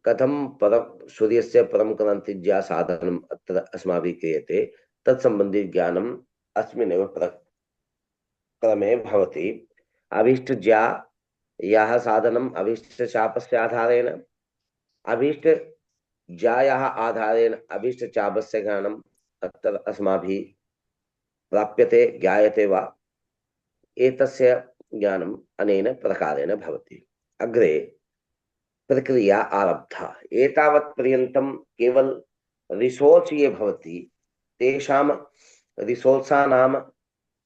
कथम परम सूर्यस्य परम क्रांतिज्या साधनम् अत्र अस्माभिः क्रियते, तत्सम्बन्धी ज्ञानम् अस्मिन्नेव क्रमे भवति। अभीष्टज्या याः साधनम् अभीष्टचापस्य आधारेण, अभीष्टज्यायाः आधारेण अभीष्टचापस्य ज्ञानम् अत्र अस्माभिः प्राप्यते, ज्ञायते वा, एतस्य ज्ञानम् अनेन प्रकारेण भवति। अग्रे प्रक्रिया आरब्धा। एतावत् पर्यन्तं केवल रिसोर्स ये भवति तेषां रिसोर्सानां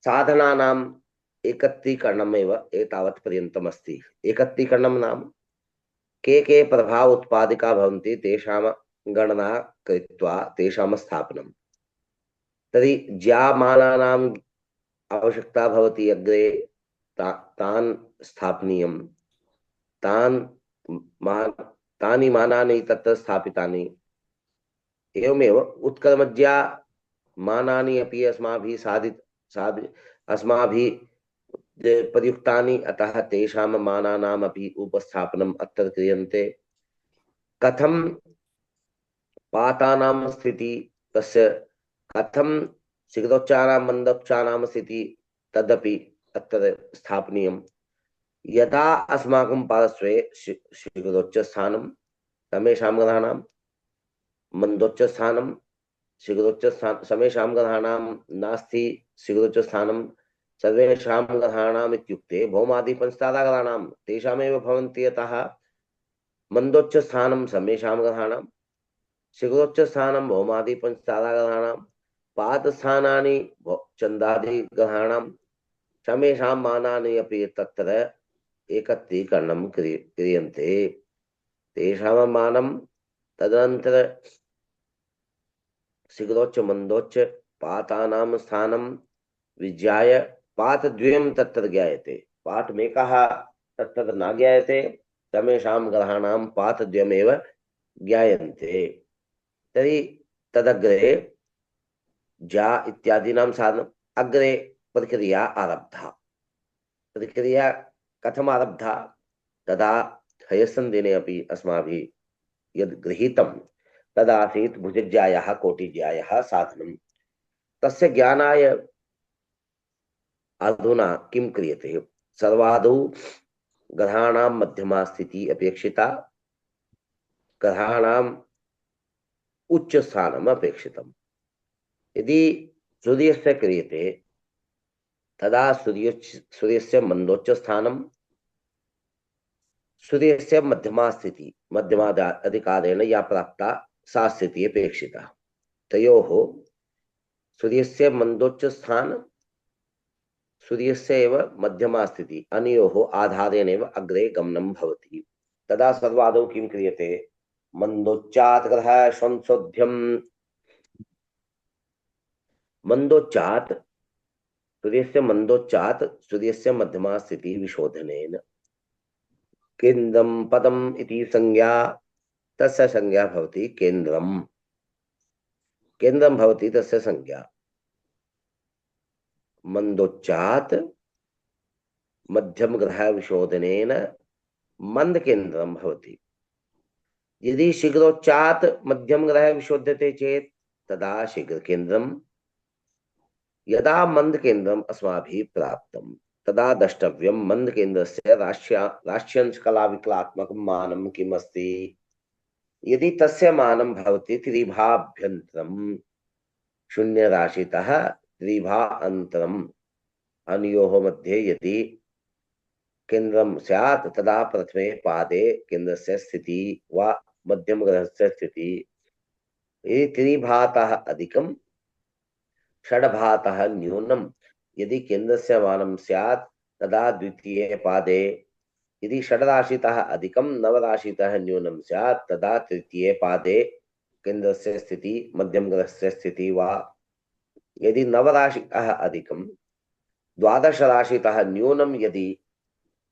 साधनानाम् एकत्रीकरणमेव एतावत् पर्यन्तम् अस्ति। एकत्रीकरणं नाम के प्रभाव उत्पादिका भवन्ति तेषां गणना कृत्वा तेषां स्थापनं। तर्हि ज्यामानानाम् आवश्यकता भवति, अग्रे तान् स्थापनीयं, तानि मानानि तत्र स्थापितानि। एवमेव उत्कर्मज्या मानानि अपि अस्माभिः प्रयुक्तानि, अतः तेषां मानानाम् अपि उपस्थापनम् अत्र क्रियन्ते। कथं पातानां स्थिति, तस्य कथं शिखरोच्चानां मन्दोच्चानां स्थिति, तदपि अत्र स्थापनीयम्। यदा अस्माकं पार्श्वे शिखरोच्चस्थानं समेषां ग्रहाणां, मन्दोच्चस्थानं शिखरोच्चस्थानं समेषां ग्रहाणां नास्ति, शिखरोच्चस्थानं सर्वेषां ग्रहाणाम् इत्युक्ते भौमादि पंचताराग्रहाणां तेषामेव भवन्ति, यतः मन्दोच्च स्थानं सर्वेषां ग्रहाणां, शिखरोच्च स्थानं भौमादि पंचताराग्रहाणां, पादस्थानानि चन्द्रादि ग्रहाणां, समेषां मानानि अपि तत्र एकत्रीकरणं क्रियन्ते। तेषां मानं तदनन्तर शिखरोच्च मन्दोच्च पातानां स्थानं विज्ञाय पातद्वयं तत्र ज्ञायते, पाठमेकः तत्र न ज्ञायते, समेषां ग्रहाणां पातद्वयमेव ज्ञायन्ते। तर्हि तदग्रे जा इत्यादीनां साधनम् अग्रे प्रक्रिया आरब्धा। प्रक्रिया कथम् आरब्धा? तदा ह्यस्मिन् दिने अपि अस्माभिः यद् गृहीतं तदासीत् भुजज्यायाः कोटिज्यायाः साधनं। तस्य ज्ञानाय अधुना किं क्रियते? सर्वादौ ग्रहाणां मध्यमा स्थितिः अपेक्षिता, ग्रहाणाम् उच्च स्थानम् अपेक्षितम्। यदि सूर्यस्य क्रियते तदा सूर्यस्य मन्दोच्च स्थानं, सूर्यस्य मध्यमा स्थितिः, मध्यमाधिकारेण या प्राप्ता सा स्थितिः अपेक्षिता। तयोः सूर्यस्य मन्दोच्च स्थान, सूर्यस्य एव मध्यमा स्थितिः, अनयोः आधारेणेव अग्रे गमनं भवति। तदा सर्वादौ किं क्रियते? मन्दोच्चात् ग्रहः संशोध्यम्। मन्दोच्चात्, सूर्यस्य मन्दोच्चात् सूर्यस्य मध्यमा स्थितिः विशोधनेन केन्द्रं पदम् इति संज्ञा, तस्य संज्ञा भवति केन्द्रम्। केन्द्रं भवति तस्य संज्ञा। मन्दोच्चात् मध्यम ग्रह विशोधनेन मंद केन्द्रं भवति। यदि शीघ्रोच्चात् मध्यम ग्रह विशोध्यते चेत् तदा शीघ्र केन्द्रं। यदा मंद केन्द्रम् अस्माभिः प्राप्तं तदा द्रष्टव्यं मंद केन्द्रस्य राश्यांश कला विकलात्मकं मानं किम् अस्ति। यदि तस्य मानं भवति त्रिभाभ्यन्तरं, शून्य राशितः त्रिभा अन्तरम्, अनयोः मध्ये यदि केन्द्रं स्यात् तदा प्रथमे पादे केन्द्रस्य स्थितिः वा मध्यम ग्रहस्य स्थितिः। यदि त्रिभातः अधिकं षड्भातः न्यूनं, यदि केन्द्रस्य मानं स्यात् तदा द्वितीये पादे, यदि षड्राशितः अधिकं नवराशितः न्यूनं स्यात् तदा तृतीये पादे केन्द्रस्य स्थितिः मध्यम ग्रहस्य स्थितिः वा। यदि नवराशितः अधिकं द्वादश राशितः न्यूनं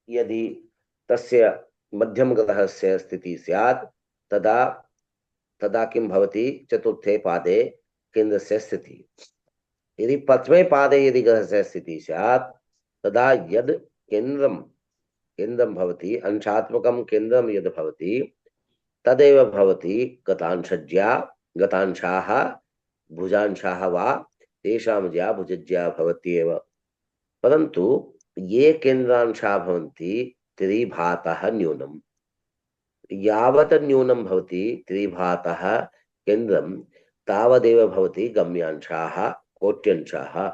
यदि तस्य मध्यम ग्रहस्य स्थितिः स्यात् तदा किं भवति? चतुर्थे पादे केन्द्रस्य स्थितिः। यदि प्रथमे पादे यदि ग्रहस्य स्थितिः स्यात् तदा यद् केन्द्रं भवति, अंशात्मकं केन्द्रं यद् भवति तदेव भवति गतांशज्या, गतांशाः भुजांशाः वा तेषां ज्या भुजज्या भवति एव। परन्तु ये केन्द्रांशाः भवन्ति त्रिभातः न्यूनं, यावत् न्यूनं भवति त्रिभातः केन्द्रं तावदेव भवति गम्यांशाः कोट्यंशाः,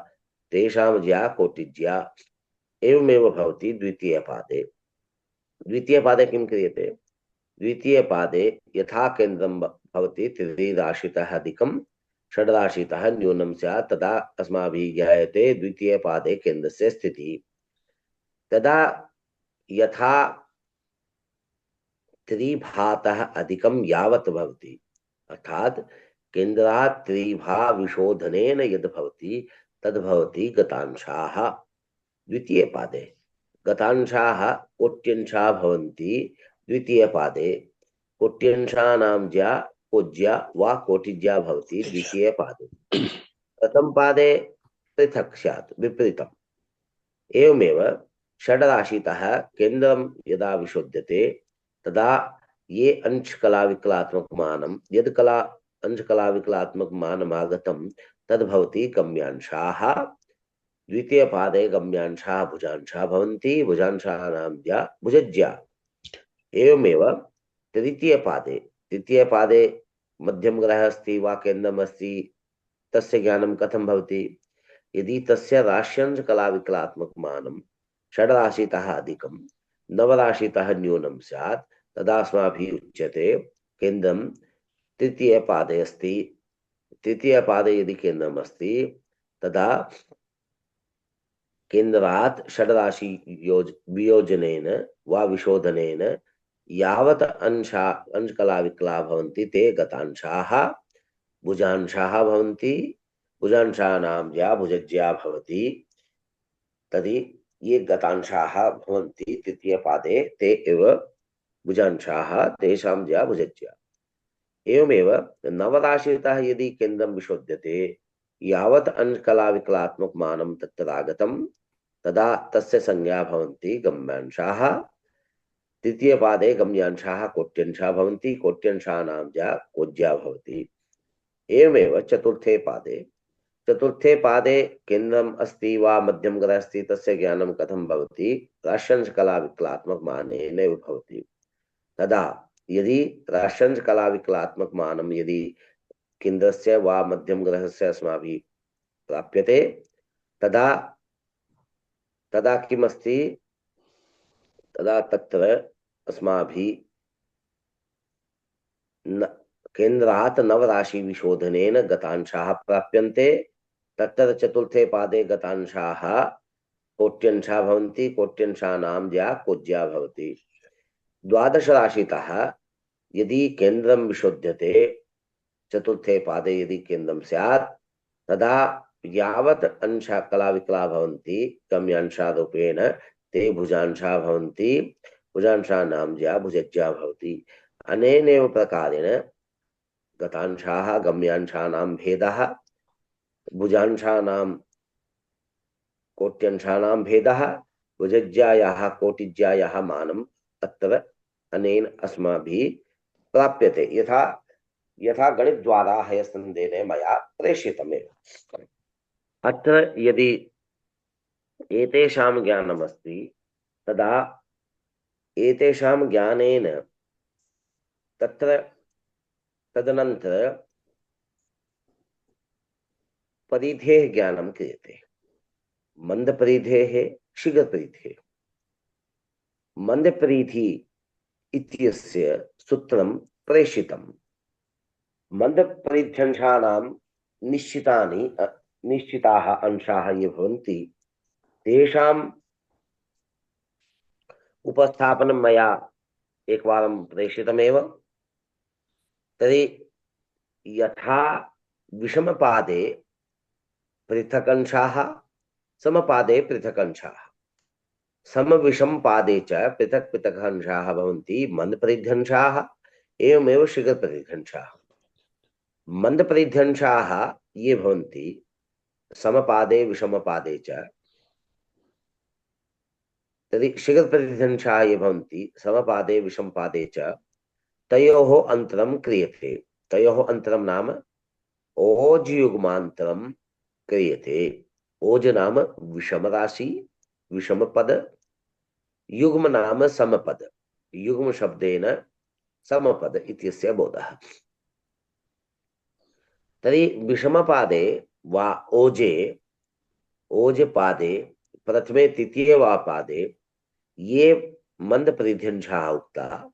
तेषां ज्या कोटिज्या। एवमेव भवति द्वितीयपादे। द्वितीयपादे किं क्रियते? द्वितीयपादे यथा केन्द्रं भवति त्रिराशितः अधिकं षड्राशितः न्यूनं स्यात् तदा अस्माभिः ज्ञायते द्वितीयपादे केन्द्रस्य स्थितिः। तदा यथा त्रिभातः अधिकं यावत् भवति, अर्थात् केन्द्रात् त्रिभा विशोधनेन यद् भवति तद् भवति गतांशाः। द्वितीयपादे गतांशाः कोट्यंशाः भवन्ति। द्वितीयपादे कोट्यंशानां ज्या कोज्या वा कोटिज्या भवति द्वितीयपादे। प्रथमपादे पृथक् स्यात्, विपरीतम्। एवमेव षड्राशितः केन्द्रं यदा विशोध्यते तदा ये अंशकला विकलात्मक मानं, यद् कला अंशकला विकलात्मक मानम् आगतं तद्भवति गम्यांशाः। द्वितीयपादे गम्यांशाः भुजांशाः भवन्ति, भुजांशानां ज्या भुजज्या। एवमेव तृतीयपादे मध्यम ग्रह अस्ति वा केन्द्रम् अस्ति, तस्य ज्ञानं कथं भवति? यदि तस्य राश्यंश कलाविकलात्मकमानं षड्राशितः अधिकं नवराशितः न्यूनं स्यात् तदा अस्माभिः उच्यते केन्द्रं तृतीयपादे अस्ति। तृतीयपादे यदि केन्द्रम् अस्ति तदा केन्द्रात् षड्राशि वियोजनेन वा विशोधनेन यावत् अंशकलाविकला भवन्ति ते गतांशाः भुजांशाः भवन्ति। भुजांशानां या भुजज्या भवति तर्हि ये गतांशाः भवन्ति तृतीयपादे ते एव भुजांशाः तेषां ज्या भुजज्या। एवमेव नवराशितः यदि केन्द्रं विशोध्यते यावत् अंशकलाविकलात्मकमानं तत्र आगतं तदा तस्य संज्ञा भवन्ति गम्यांशाः। तृतीयपादे गम्यांशाः कोट्यंशाः भवन्ति। कोट्यंशानां ज्या कोज्या भवति। एवमेव चतुर्थे पादे केन्द्रम् अस्ति वा मध्यम ग्रह अस्ति तस्य ज्ञानं कथं भवति? राश्यंशकलाविकलात्मकमानेनैव भवति। तदा यदि राश्यंशकलाविकलात्मकमानं यदि केन्द्रस्य वा मध्यम ग्रहस्य अस्माभिः प्राप्यते तदा तदा किमस्ति? तदा तत्र अस्माभिः केन्द्रात् नवराशि विशोधनेन गतांशाः प्राप्यन्ते। तत्र चतुर्थे पादे गतांशाः कोट्यंशाः भवन्ति। कोट्यंशानां ज्या कोज्या भवति। द्वादश राशितः यदि केन्द्रं विशोध्यते चतुर्थे पादे यदि केन्द्रं स्यात् तदा यावत् अंशकलाविकला भवन्ति गम्यांशारूपेण ते भुजांशाः भवन्ति। भुजांशानां ज्या भुजज्या भवति। अनेनैव प्रकारेण गतांशाः गम्यांशानां भेदः भुजांशानां कोट्यंशानां भेदः भुजज्यायाः कोटिज्यायाः मानम् अत्र अनेन अस्माभिः प्राप्यते यथा यथा गणितद्वारा हयसन्देहेन मया प्रेषितमेव। अत्र यदि एतेषां ज्ञानमस्ति तदा एतेषां ज्ञानेन तत्र तदनंतर परिधेः ज्ञानं क्रियते। मंदपरिधेः शीघ्रपरिधेः। मंदपरिधि इत्यस्य सूत्रं प्रेषितम्। मंदपरिध्यंशानां निश्चिताः अंशाः ये भवन्ति तेषाम् उपस्थापनं मया एकवारं प्रेषितमेव। तर्हि यथा विषमपादे पृथक् अंशाः समपादे पृथक् अंशाः समविषम पादे च पृथक् पृथक् अंशाः भवन्ति मंदपरिध्यंशाः एवमेव शीघ्रपरिध्यंशाः। मंदपरिध्यंशाः ये भवन्ति समपादे विषमपादे च तर्हि शीघ्रपरिध्यंशाः ये भवन्ति समपादे विषमपादे च तयोः अन्तरं क्रियते। तयोः अन्तरं नाम ओज युग्मान्तरं क्रियते। ओज नाम विषम राशि विषम पद, युग्म नाम समपद। युग्म शब्देन समपद इत्यस्य बोधः। तर्हि विषमपादे वा ओजे ओज पादे प्रथमे तृतीये वा पादे ये मंदपरिध्यंशाः उक्ता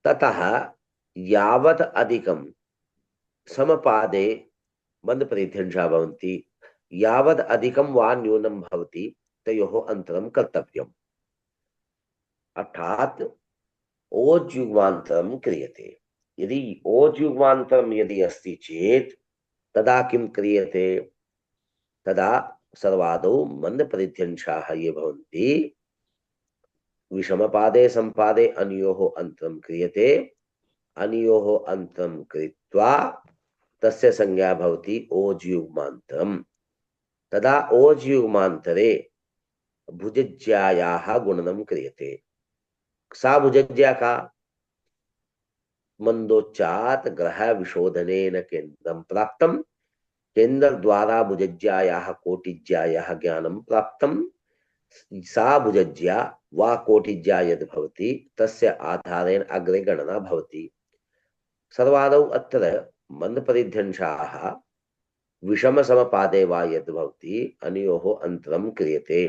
ततः यावत् अधिकं समपादे मंदपरिध्यंशाः भवन्ति यावत् अधिकं वा न्यूनं भवति तयोः अन्तरं कर्तव्यम्। अर्थात् ओज युग्मान्तरं क्रियते। यदि ओज युग्मान्तरं यदि अस्ति चेत् तदा किं क्रियते? तदा सर्वादौ मंदपरिध्यंशाः ये भवन्ति विषमपादे संपादे अनयोः अन्तरं क्रियते। अनयोः अन्तरं कृत्वा तस्य संज्ञा भवति ओज युग्मान्तरम्। तदा ओज युग्मान्तरे भुजज्यायाः गुणनं क्रियते। सा भुजज्या का? मंदोच्चात् ग्रह विशोधनेन केन्द्रं प्राप्तं। केन्द्र द्वारा भुजज्यायाः कोटिज्यायाः ज्ञानं प्राप्तं। सा भुजज्या वा कोटिज्या यद् भवति तस्य आधारेण अग्रे गणना भवति। सर्वादौ अत्र मंदपरिध्यंशाः विषम समपादे वा यद् भवति अनयोः अन्तरं क्रियते।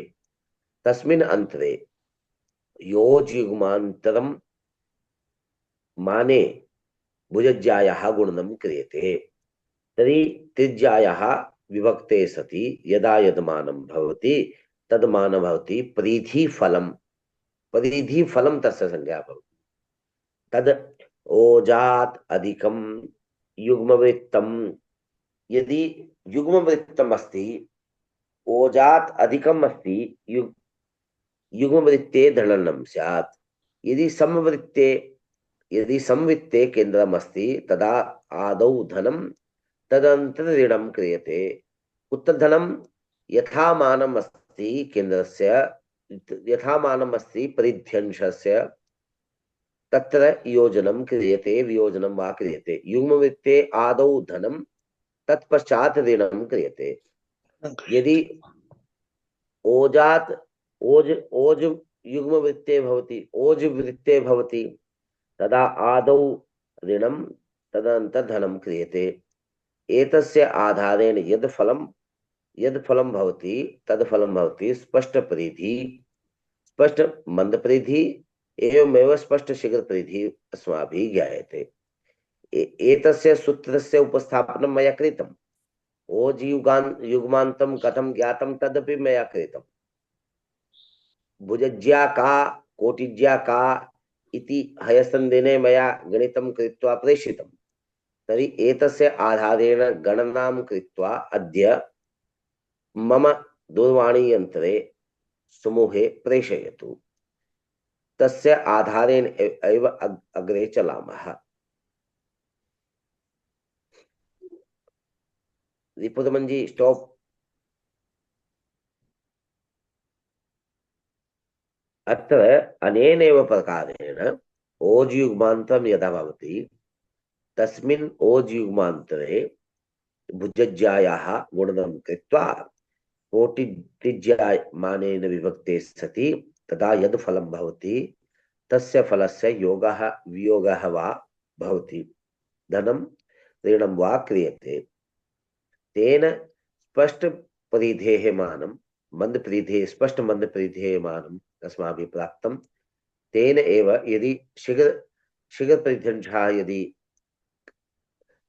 तस्मिन् अन्तरे योज्युग्मान्तरं माने भुजज्यायाः गुणनं क्रियते। तर्हि त्रिज्यायाः विभक्ते सति यदा यद्मानं भवति तद्मानं भवति परिधिफलं। परिधिफलं तस्य संज्ञा भवति। तद् ओजात् अधिकं युग्मवृत्तं। यदि युग्मवृत्तम् अस्ति, ओजात् अधिकम् अस्ति, युग्मवृत्ते दलनं स्यात्। यदि समवृत्ते यदि संवृत्ते केन्द्रम् अस्ति तदा आदौ धनं तदनन्तरं ऋणं क्रियते। उत्तरधनं यथामानम् अस्ति केन्द्रस्य, यथामानम् अस्ति परिध्यंशस्य, तत्र योजनं क्रियते, वियोजनं वा क्रियते। युग्मवृत्ते आदौ धनं तत्पश्चात् ऋणं क्रियते। यदि ओजात् ओज ओज युग्मवृत्ते भवति, ओज वृत्ते भवति, तदा आदौ ऋणं तदनन्तरं धनं क्रियते। एतस्य आधारेण यद् फलं भवति तद् फलं भवति स्पष्ट परिधि, स्पष्ट मंद परिधि एवमेव स्पष्ट शीघ्र परिधि अस्माभिः ज्ञायते। एतस्य सूत्रस्य उपस्थापनं मया कृतम्। ओज युग्मान्तं कथं ज्ञातं तदपि मया कृतम्। भुजज्या का कोटिज्या का इति हयसन्धिने मया गणितं कृत्वा प्रेषितम्। तर्हि एतस्य आधारेण गणनां कृत्वा अद्य मम दूरवाणीयन्त्रे समूहे प्रेषयतु। तस्य आधारेण एव अग्रे चलामः। रिपुदमन जी स्टॉप। अत्र अनेनैव प्रकारेण ओज युग्मान्तं यदा भवति तस्मिन् ओज युग्मान्तरे भुजज्यायाः गुणनं कृत्वा कोटिज्या मानेन विभक्ते सति तदा यद् फलं भवति तस्य फलस्य योगः वियोगः वा भवति, धनं ऋणं वा क्रियते। तेन स्पष्ट परिधेः मानं मंद परिधेः स्पष्ट मंद परिधेः मानम् अस्माभिः प्राप्तं। तेन एव यदि शीघ्र परिध्यंशाः यदि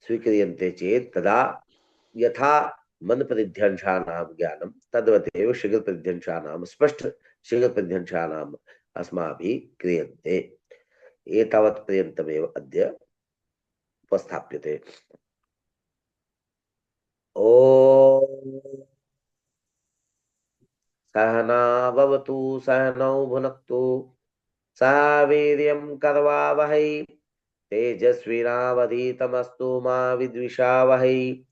स्वीक्रियन्ते चेत् तदा यथा मंद परिध्यंशानां ज्ञानं तद्वदेव शीघ्र परिध्यंशानां स्पष्ट शीघ्र परिध्यंशानाम् अस्माभिः क्रियन्ते। एतावत् पर्यन्तमेव अद्य उपस्थाप्यते। ॐ सहना भवतु सहनौ भुनक्तु सह वीर्यं करवावहै तेजस्विनावधीतमस्तु मा विद्विषावहै।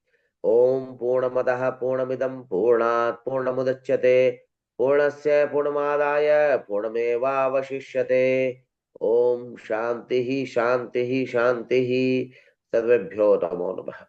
ओम पूर्णमदः पूर्णमिदं पूर्णात् पूर्णमुदच्यते पूर्णस्य पूर्णमादाय पूर्णमेवावशिष्यते। ओम शांति शांति शांति। सर्वेभ्यो नमो नमः।